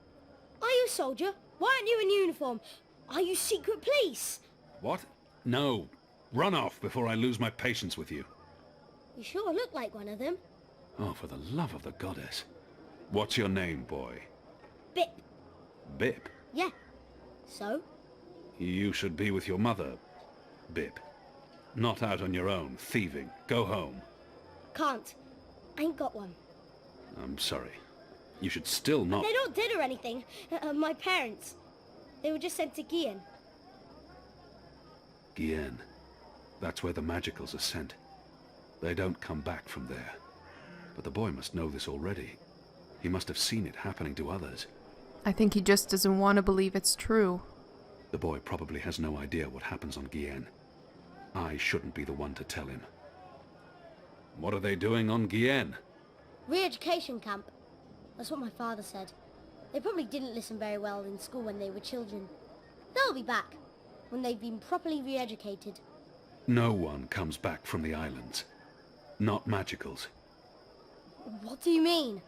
Are you a soldier? Why aren't you in uniform? Are you secret police? What? No. Run off before I lose my patience with you. You sure look like one of them. Oh, for the love of the goddess. What's your name, boy? Bip. Bip? Yeah. So? You should be with your mother, Bip. Not out on your own, thieving. Go home. Can't. Ain't got one. I'm sorry. You should still not... They're not dead or anything. My parents. They were just sent to KIAN. KIAN. That's where the magicals are sent. They don't come back from there. But the boy must know this already. He must have seen it happening to others. I think he just doesn't want to believe it's true. The boy probably has no idea what happens on KIAN. I shouldn't be the one to tell him. What are they doing on KIAN? Re-education camp. That's what my father said. They probably didn't listen very well in school when they were children. They'll be back, when they've been properly re-educated. No one comes back from the islands. Not magicals. What do you mean?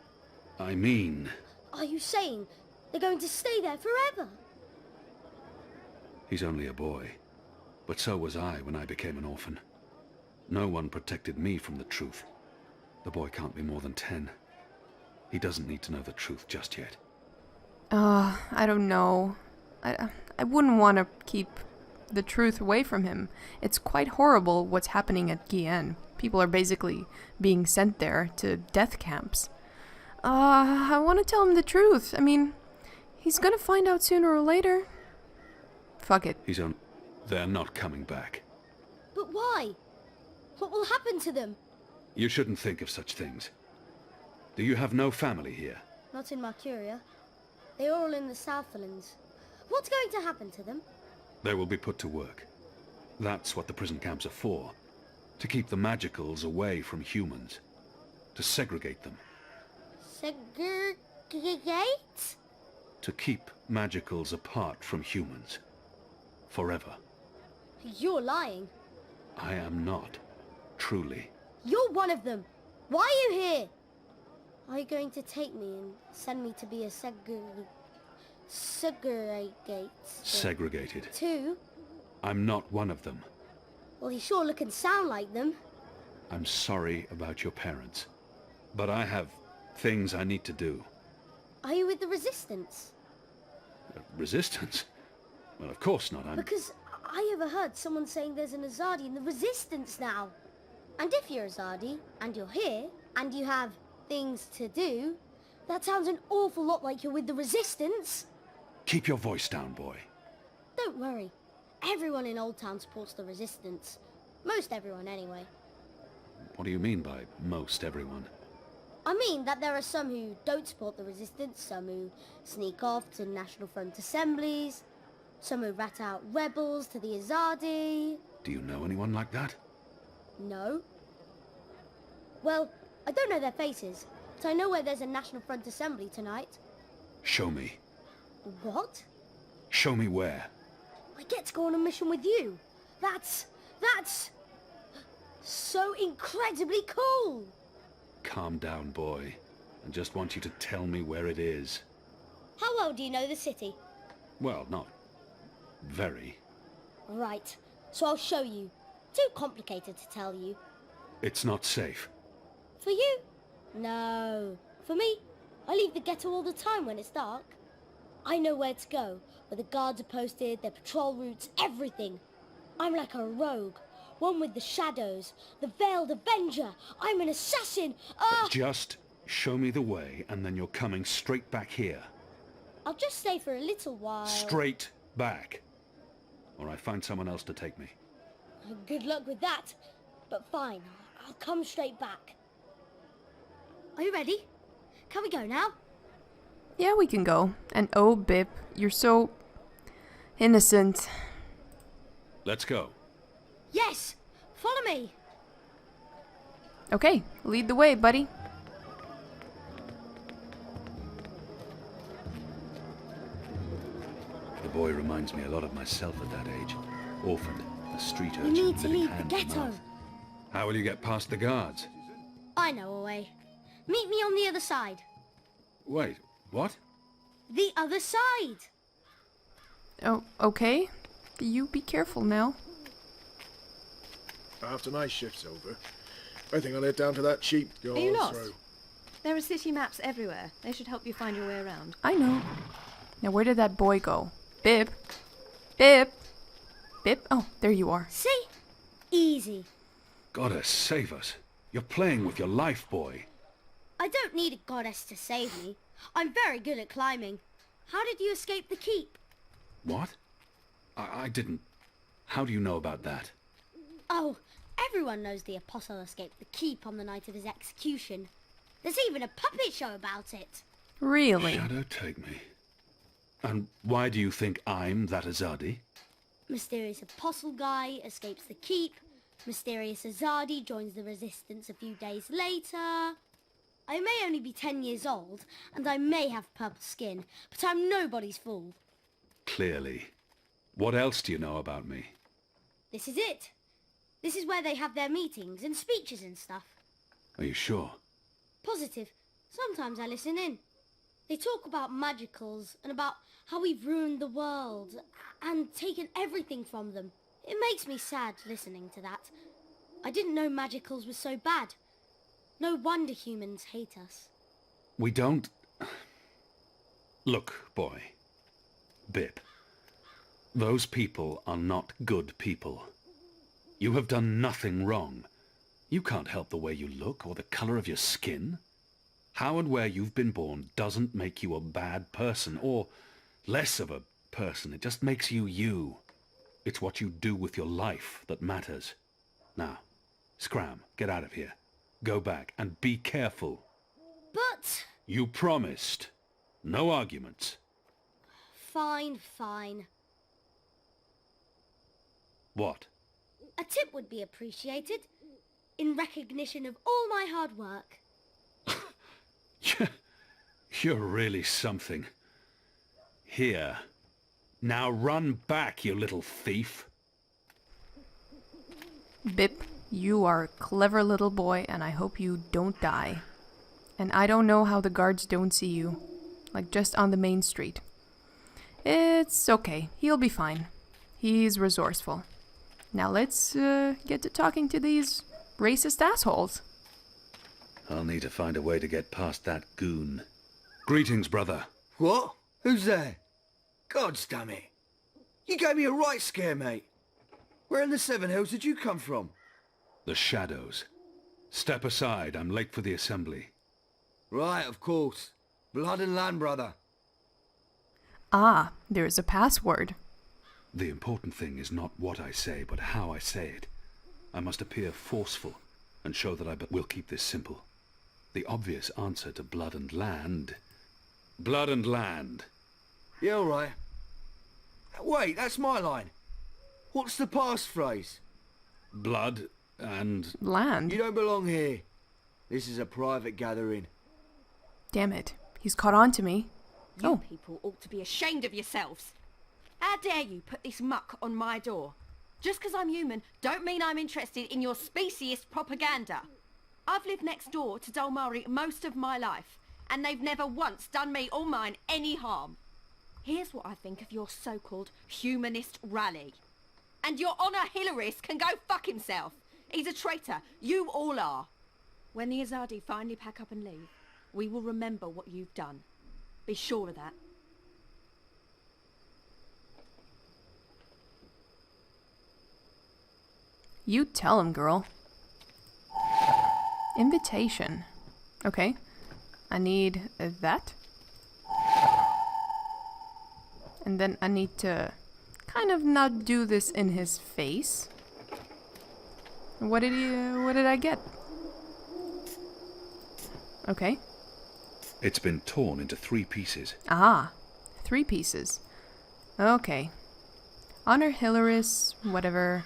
I mean... Are you saying they're going to stay there forever? He's only a boy. But so was I when I became an orphan. No one protected me from the truth. The boy can't be more than 10. He doesn't need to know the truth just yet. I don't know. I wouldn't want to keep the truth away from him. It's quite horrible what's happening at KIAN. People are basically being sent there to death camps. I want to tell him the truth. I mean, he's gonna find out sooner or later. Fuck it. They're not coming back. But why? What will happen to them? You shouldn't think of such things. Do you have no family here? Not in Mercuria. They're all in the Southlands. What's going to happen to them? They will be put to work. That's what the prison camps are for. To keep the magicals away from humans. To segregate them. Segregate? To keep magicals apart from humans. Forever. You're lying. I am not. Truly. You're one of them. Why are you here? Are you going to take me and send me to be a Segregated. Too? I'm not one of them. Well, you sure look and sound like them. I'm sorry about your parents. But I have things I need to do. Are you with the Resistance? Resistance? Well, of course not. Because I overheard someone saying there's an Azadi in the Resistance now. And if you're Azadi, and you're here, and you have things to do, that sounds an awful lot like you're with the Resistance. Keep your voice down, boy. Don't worry. Everyone in Old Town supports the Resistance. Most everyone, anyway. What do you mean by most everyone? I mean that there are some who don't support the Resistance, some who sneak off to National Front assemblies, some who rat out rebels to the Azadi. Do you know anyone like that? No. Well, I don't know their faces, but I know where there's a National Front assembly tonight. Show me. What? Show me where. I get to go on a mission with you. That's so incredibly cool. Calm down, boy. I just want you to tell me where it is. How well do you know the city? Well, not very. Right, so I'll show you. Too complicated to tell you. It's not safe. For you? No. For me, I leave the ghetto all the time when it's dark. I know where to go, where the guards are posted, their patrol routes, everything. I'm like a rogue, one with the shadows, the Veiled Avenger. I'm an assassin. Just show me the way, and then you're coming straight back here. I'll just stay for a little while. Straight back. Or I find someone else to take me. Good luck with that. But fine, I'll come straight back. Are you ready? Can we go now? Yeah, we can go. And oh, Bip, you're so innocent. Let's go. Yes! Follow me! Okay, lead the way, buddy. The boy reminds me a lot of myself at that age. Orphaned, a street urchin. We need to living leave the hand to ghetto. mouth. How will you get past the guards? I know a way. Meet me on the other side. Wait, what? The other side! Oh, okay. You be careful now. After my shift's over, I think I'll head down to that cheap Are you lost? throw. There are city maps everywhere. They should help you find your way around. I know. Now where did that boy go? Bip? Bip? Bip? Oh, there you are. See? Easy. Gotta save us. You're playing with your life, boy. I don't need a goddess to save me. I'm very good at climbing. How did you escape the keep? What? I didn't. How do you know about that? Oh, everyone knows the apostle escaped the keep on the night of his execution. There's even a puppet show about it. Really? Shadow, take me. And why do you think I'm that Azadi? Mysterious apostle guy escapes the keep. Mysterious Azadi joins the resistance a few days later. I may only be 10 years old, and I may have purple skin, but I'm nobody's fool. Clearly. What else do you know about me? This is it. This is where they have their meetings and speeches and stuff. Are you sure? Positive. Sometimes I listen in. They talk about magicals and about how we've ruined the world and taken everything from them. It makes me sad listening to that. I didn't know magicals were so bad. No wonder humans hate us. We don't... Look, boy. Bip. Those people are not good people. You have done nothing wrong. You can't help the way you look or the color of your skin. How and where you've been born doesn't make you a bad person or less of a person. It just makes you you. It's what you do with your life that matters. Now, scram, get out of here. Go back and be careful. But... You promised. No arguments. Fine, fine. What? A tip would be appreciated. In recognition of all my hard work. You're really something. Here. Now run back, you little thief. Bip, you are a clever little boy, and I hope you don't die. And I don't know how the guards don't see you. Like, just on the main street. It's okay. He'll be fine. He's resourceful. Now let's get to talking to these racist assholes. I'll need to find a way to get past that goon. Greetings, brother. What? Who's there? Gods damn it. You gave me a right scare, mate. Where in the Seven Hills did you come from? The shadows. Step aside, I'm late for the assembly. Right, of course. Blood and land, brother. Ah, there's a password. The important thing is not what I say, but how I say it. I must appear forceful and show that I will keep this simple. The obvious answer to blood and land... Blood and land. Yeah, all right. Wait, that's my line. What's the passphrase? Blood and... Land? You don't belong here. This is a private gathering. Damn it. He's caught on to me. You people ought to be ashamed of yourselves. How dare you put this muck on my door? Just because I'm human don't mean I'm interested in your speciesist propaganda. I've lived next door to Dalmari most of my life, and they've never once done me or mine any harm. Here's what I think of your so-called humanist rally. And your Honor Hillarist can go fuck himself. He's a traitor. You all are. When the Azadi finally pack up and leave, we will remember what you've done. Be sure of that. You tell him, girl. Invitation. Okay. I need that. And then I need to kind of not do this in his face. What did I get? Okay. It's been torn into 3 pieces. Ah, 3 pieces. Okay. Honor Hilaris, whatever.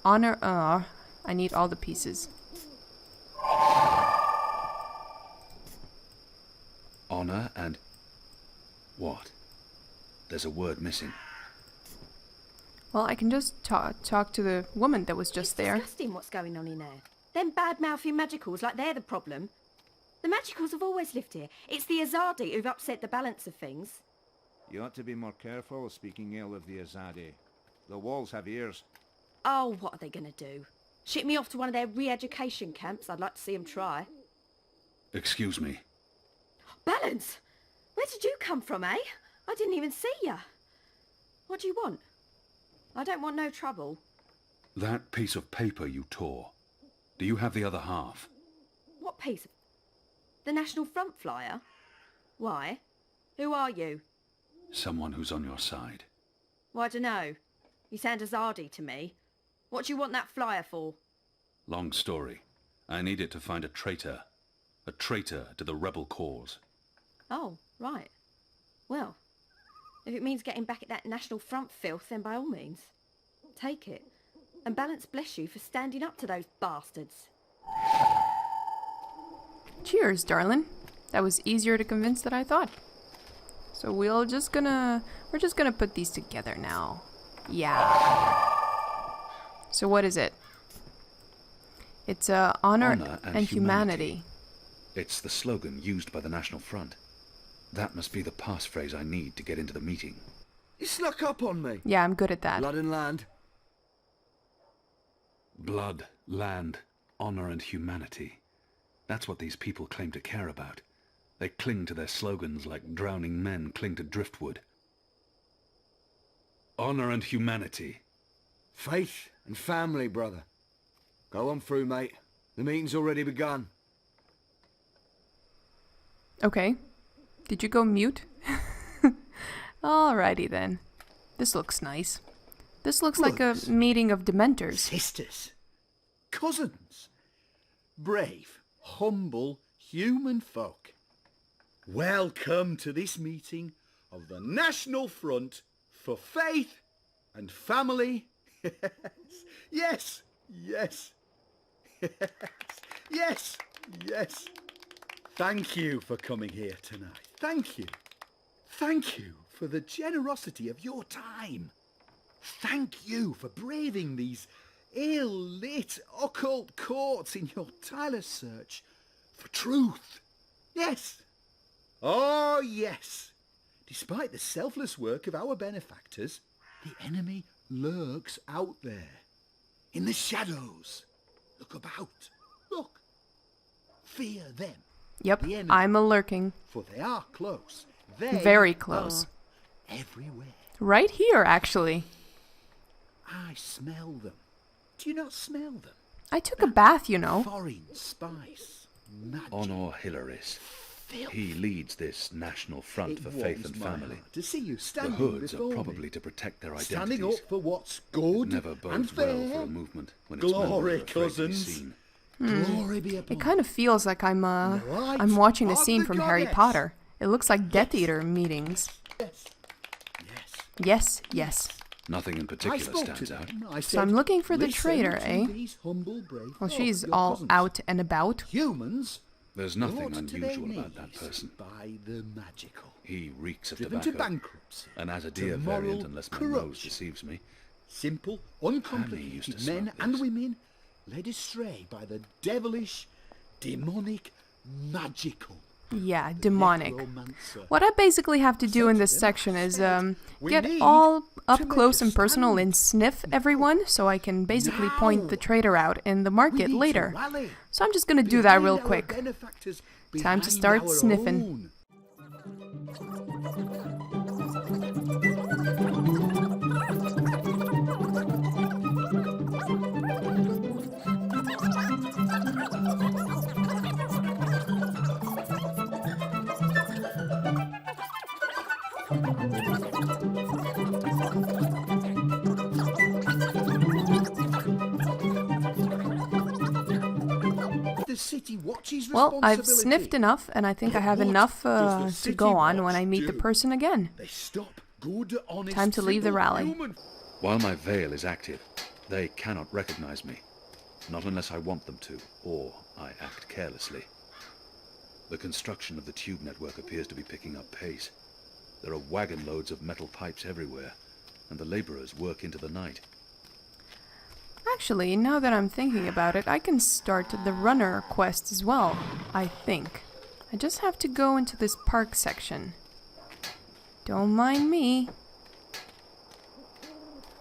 Honor, I need all the pieces. Honor and... what? There's a word missing. Well, I can just talk to the woman that was just there. It's disgusting what's going on in there. Them bad-mouthing magicals like they're the problem. The magicals have always lived here. It's the Azadi who've upset the balance of things. You ought to be more careful speaking ill of the Azadi. The walls have ears. Oh, what are they going to do? Ship me off to one of their re-education camps? I'd like to see them try. Excuse me. Balance! Where did you come from, eh? I didn't even see ya. What do you want? I don't want no trouble. That piece of paper you tore. Do you have the other half? What piece of... The National Front flyer? Why? Who are you? Someone who's on your side. Well, I dunno. You sound Azadi to me. What do you want that flyer for? Long story. I need it to find a traitor. A traitor to the rebel cause. Oh, right. Well, if it means getting back at that National Front filth, then by all means. Take it. And Balance bless you for standing up to those bastards. Cheers, darling. That was easier to convince than I thought. So we're just gonna put these together now. Yeah. So what is it? It's honor and humanity. It's the slogan used by the National Front. That must be the passphrase I need to get into the meeting. You snuck up on me. Yeah, I'm good at that. Blood and land. Blood, land, honor and humanity. That's what these people claim to care about. They cling to their slogans like drowning men cling to driftwood. Honor and humanity. Faith and family, brother. Go on through, mate. The meeting's already begun. Okay. Did you go mute? Alrighty then. This looks nice. This looks like a meeting of Dementors. Sisters. Cousins. Brave, humble, human folk. Welcome to this meeting of the National Front for Faith and Family. Yes, yes, yes, yes, yes. Thank you for coming here tonight. Thank you. Thank you for the generosity of your time. Thank you for braving these ill-lit occult courts in your tireless search for truth. Yes. Oh, yes. Despite the selfless work of our benefactors, the enemy lurks out there, in the shadows. Look about. Look. Fear them. Yep, the enemy, I'm a lurking. For they are close. They Very close. Are everywhere. Right here, actually. I smell them. Do you not smell them? I took a bath, you know. Foreign spice. Magic. Honor Hilaris. He leads this national front for faith and family. To see you the standing hoods are before probably me. to protect their identities. Standing up for what's good It never and bodes fair. well for a movement when its Glory, members are afraid to be cousins. seen. Glory be upon It kind of feels like I'm light watching a of scene the from Harry goddess. Potter. It looks like Death Eater meetings. Yes. Yes, yes. Nothing in I particular spoke to stands out. them. I So I'm said, looking for the "Listen traitor, to eh? these humble, brave Well, folk, she's your all cousins. out and about. Humans There's nothing brought to their unusual about that knees person. by the magical. He reeks of Driven tobacco. to bankruptcy. An to Azadir moral variant, unless my nose corruption. deceives me. Simple, used to uncomplicated smoke men this. and women led astray by the devilish, demonic, magical. Yeah, demonic. necromancer. What I basically have to do in this section is We get need all to up make close a and personal stand. and sniff everyone so I can basically point the traitor out in the We market need to later. rally So I'm just gonna do that behind real our quick. benefactors, Time to behind start our sniffing. own. The city watches Well, I've responsibility. sniffed enough, and I think I have But what enough does the to city go on when watch I meet the do? person again. They stop good, honest, Time to leave the simple rally. human- While my veil is active, they cannot recognize me. Not unless I want them to, or I act carelessly. The construction of the tube network appears to be picking up pace. There are wagon loads of metal pipes everywhere, and the laborers work into the night. Actually, now that I'm thinking about it, I can start the runner quest as well, I think. I just have to go into this park section. Don't mind me.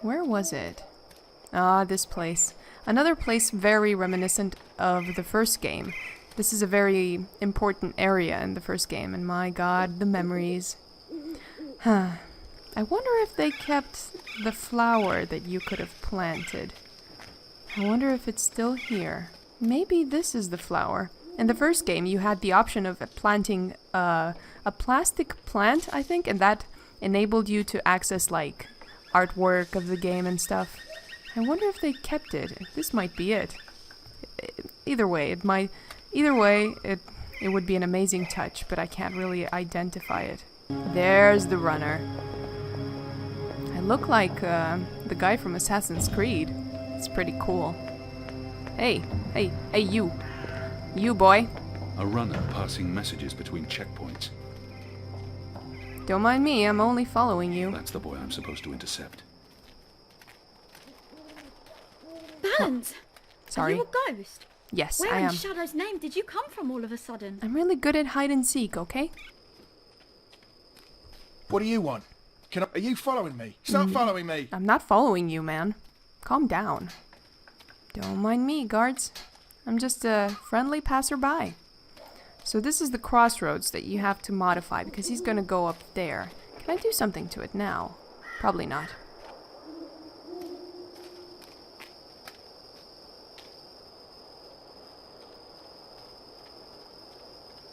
Where was it? Ah, this place. Another place very reminiscent of the first game. This is a very important area in the first game, and my god, the memories. Huh. I wonder if they kept the flower that you could have planted. I wonder if it's still here. Maybe this is the flower. In the first game, you had the option of planting a plastic plant, I think, and that enabled you to access, like, artwork of the game and stuff. I wonder if they kept it. This might be it. Either way, it would be an amazing touch, but I can't really identify it. There's the runner. I look like the guy from Assassin's Creed. It's pretty cool. Hey, you. You, boy. A runner passing messages between checkpoints. Don't mind me, I'm only following you. That's the boy I'm supposed to intercept. Balance! Sorry. Are you a ghost? Yes, Where I in am. Shadow's name did you come from all of a sudden? I'm really good at hide and seek, okay? What do you want? Are you following me? Stop following me! I'm not following you, man. Calm down. Don't mind me, guards. I'm just a friendly passerby. So this is the crossroads that you have to modify because he's gonna go up there. Can I do something to it now? Probably not.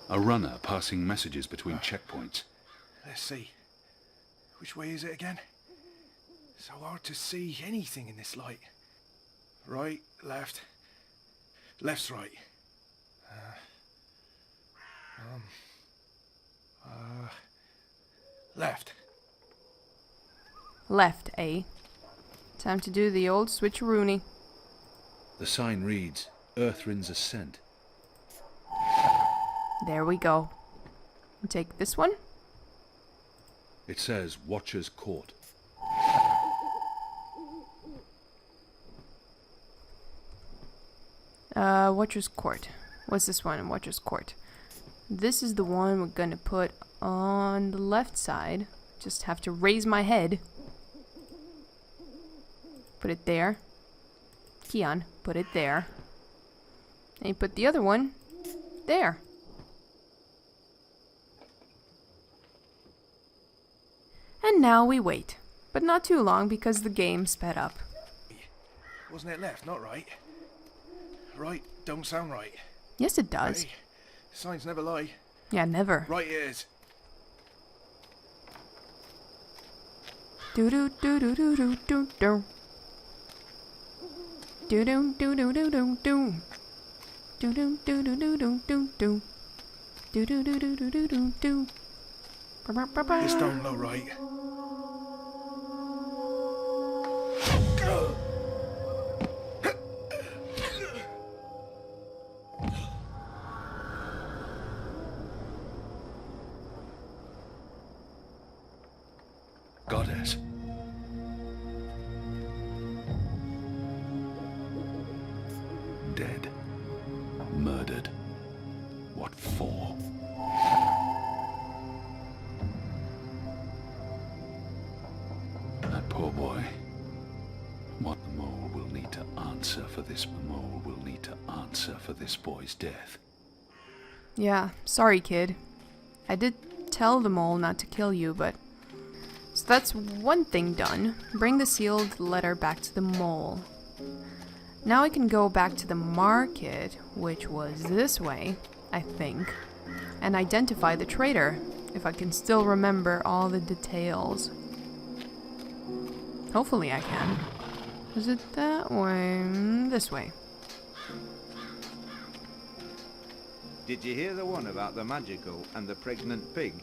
A runner passing messages between checkpoints. Let's see. Which way is it again? So hard to see anything in this light. Right, left. Left's right. Left. Left, eh? Time to do the old switcheroony. The sign reads, Earthrin's Ascent. There we go. Take this one. It says Watcher's Court. Watcher's Court. What's this one? Watcher's Court. This is the one we're gonna put on the left side. Just have to raise my head. Put it there. KIAN, put it there. And you put the other one there. And now we wait. But not too long because the game sped up. Wasn't it left, not right? Right don't sound right. Yes, it does. Hey, signs never lie. Yeah, never. Right it is. Do do do do do do do do. Do do do do do do do. Do do do do do do do do. Do do do do do do do do. This don't look right. Goddess. Dead. Murdered. What for? That poor boy. What the mole will need to answer for this. The mole will need to answer for this boy's death. Yeah, sorry, kid. I did tell the mole not to kill you, but... So that's one thing done. Bring the sealed letter back to the mole. Now I can go back to the market, which was this way, I think, and identify the traitor, if I can still remember all the details. Hopefully I can. Is it that way? This way. Did you hear the one about the magical and the pregnant pig?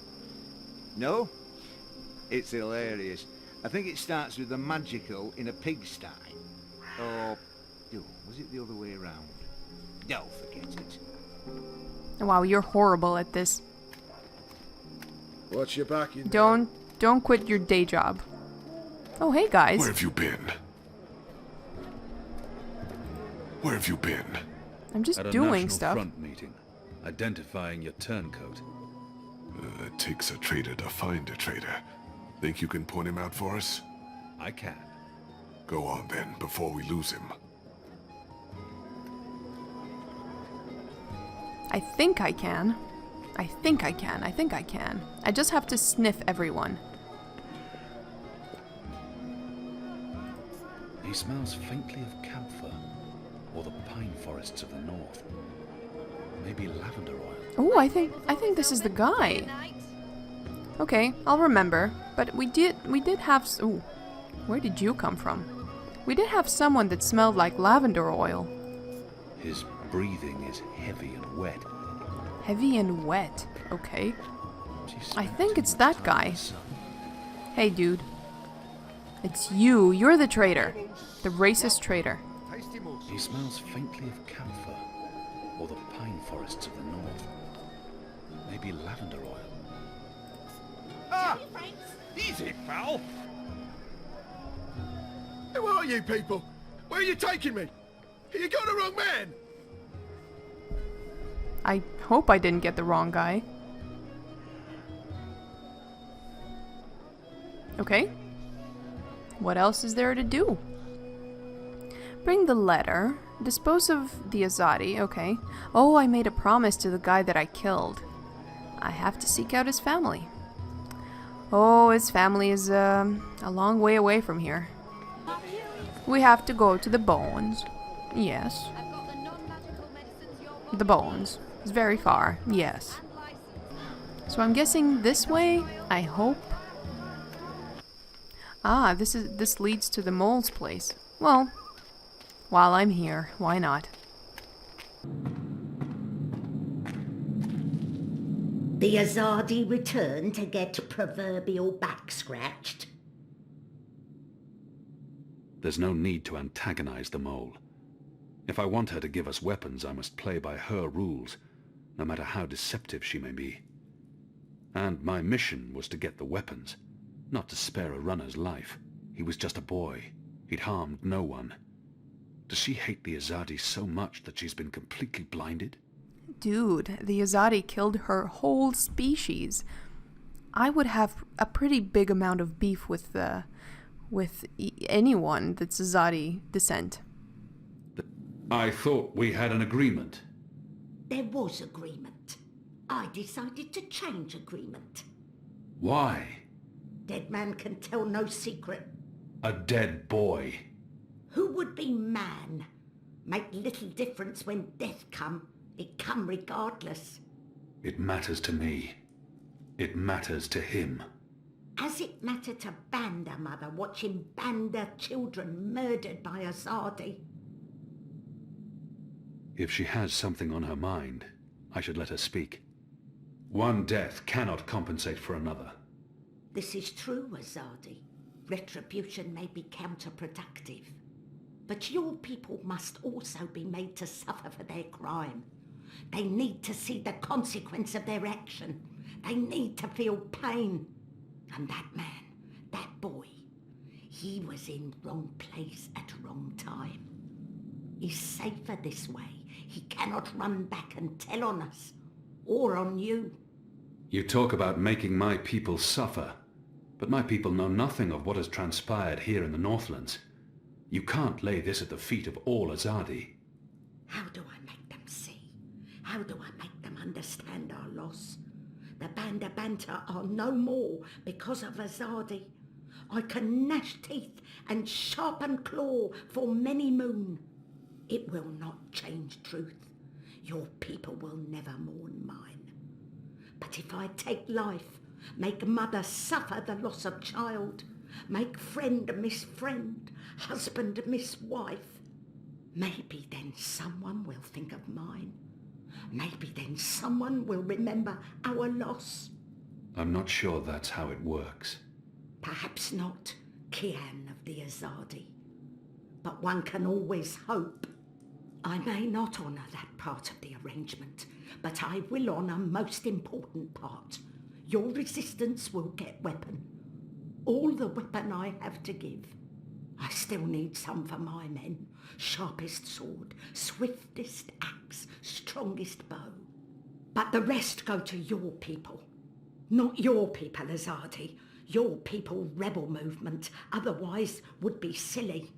No? It's hilarious. I think it starts with the magical in a pigsty. Or, was it the other way around? No, forget it. Wow, you're horrible at this. Watch your back, you Don't quit your day job. Oh, hey guys. Where have you been? Where have you been? I'm just At a doing National stuff. Front meeting, identifying your turncoat. It takes a traitor to find a traitor. Think you can point him out for us? I can. Go on then, before we lose him. I think I can. I think I can. I think I can. I just have to sniff everyone. He smells faintly of camphor, or the pine forests of the north. Maybe lavender oil. Oh, I think this is the guy. Okay, I'll remember. But we did have... Ooh, where did you come from? We did have someone that smelled like lavender oil. His breathing is heavy and wet. Heavy and wet. Okay. I think it's that guy. Hey, dude. It's you. You're the traitor. The racist traitor. He smells faintly of camphor, or the pine forests of the north. Maybe lavender oil. Ah! Easy, pal! Who are you people? Where are you taking me? You got the wrong man! I hope I didn't get the wrong guy. Okay. What else is there to do? Bring the letter. Dispose of the Azadi. Okay. Oh, I made a promise to the guy that I killed. I have to seek out his family. Oh, his family is a long way away from here. We have to go to the bones. Yes. The bones. It's very far. Yes. So I'm guessing this way, I hope. Ah, this leads to the mole's place. Well, while I'm here, why not? The Azadi return to get proverbial back scratched. There's no need to antagonize the mole. If I want her to give us weapons, I must play by her rules. no matter how deceptive she may be. And my mission was to get the weapons, not to spare a runner's life. He was just a boy. He'd harmed no one. Does she hate the Azadi so much that she's been completely blinded? Dude, the Azadi killed her whole species. I would have a pretty big amount of beef with anyone that's Azadi descent. I thought we had an agreement. There was agreement. I decided to change agreement. Why? Dead man can tell no secret. A dead boy. Who would be man? Make little difference when death come. It come regardless. It matters to me. It matters to him. As it matter to Banda mother watching Banda children murdered by Azadi? If she has something on her mind, I should let her speak. One death cannot compensate for another. This is true, Azadi. Retribution may be counterproductive. But your people must also be made to suffer for their crime. They need to see the consequence of their action. They need to feel pain. And that man, that boy, he was in wrong place at wrong time. He's safer this way. He cannot run back and tell on us, or on you. You talk about making my people suffer, but my people know nothing of what has transpired here in the Northlands. You can't lay this at the feet of all Azadi. How do I make them see? How do I make them understand our loss? The Banda Banta are no more because of Azadi. I can gnash teeth and sharpen claw for many moon. It will not change truth. Your people will never mourn mine. But if I take life, make mother suffer the loss of child, make friend miss friend, husband miss wife, maybe then someone will think of mine. Maybe then someone will remember our loss. I'm not sure that's how it works. Perhaps not, KIAN of the Azadi. But one can always hope. I may not honour that part of the arrangement, but I will honour most important part. Your resistance will get weapon. All the weapon I have to give. I still need some for my men. Sharpest sword, swiftest axe, strongest bow. But the rest go to your people. Not your people, Azadi. Your people rebel movement, otherwise would be silly.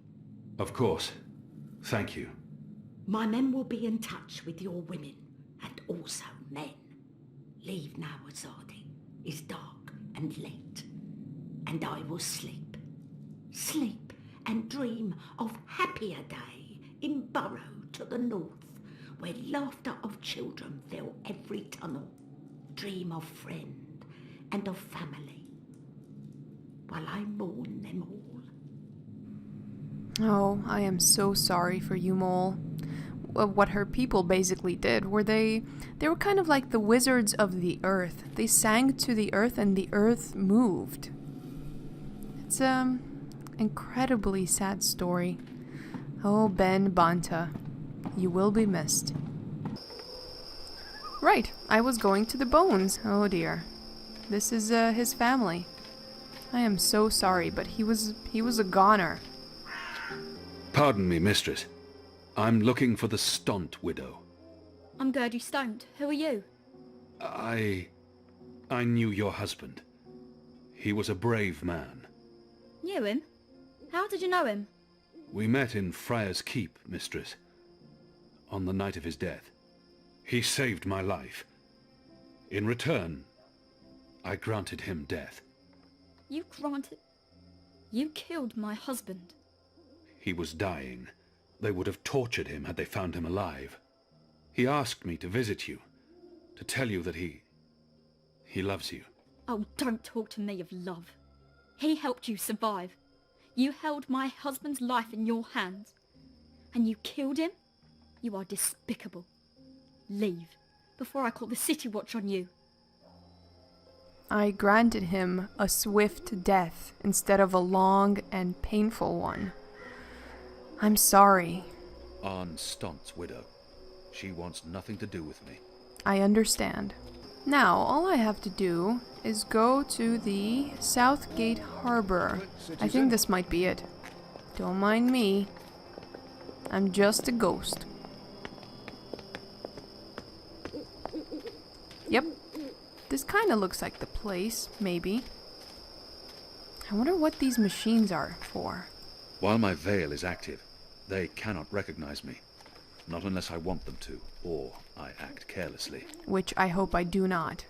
Of course. Thank you. My men will be in touch with your women, and also men. Leave now, Azadi. It's dark and late, and I will sleep. Sleep and dream of happier day in Burrow to the north, where laughter of children fill every tunnel. Dream of friend and of family, while I mourn them all. Oh, I am so sorry for you, Mole. What her people basically did were they were kind of like the wizards of the earth. They sang to the earth and the earth moved. It's incredibly sad story. Oh, Ben Banta, you will be missed. Right, I was going to the bones. Oh dear. This is his family. I am so sorry, but he was a goner. Pardon me, mistress. I'm looking for the Stunt widow. I'm Gertie Stoned. Who are you? I knew your husband. He was a brave man. Knew him? How did you know him? We met in Friar's Keep, mistress, on the night of his death. He saved my life. In return, I granted him death. You killed my husband. He was dying. They would have tortured him had they found him alive. He asked me to visit you, to tell you that he loves you. Oh, don't talk to me of love. He helped you survive. You held my husband's life in your hands. And you killed him? You are despicable. Leave, before I call the City Watch on you. I granted him a swift death instead of a long and painful one. I'm sorry. Arn Stont's widow. She wants nothing to do with me. I understand. Now, all I have to do is go to the Southgate Harbor. I think this might be it. Don't mind me. I'm just a ghost. Yep. This kind of looks like the place, maybe. I wonder what these machines are for. While my veil is active, they cannot recognize me. Not unless I want them to, or I act carelessly. Which I hope I do not.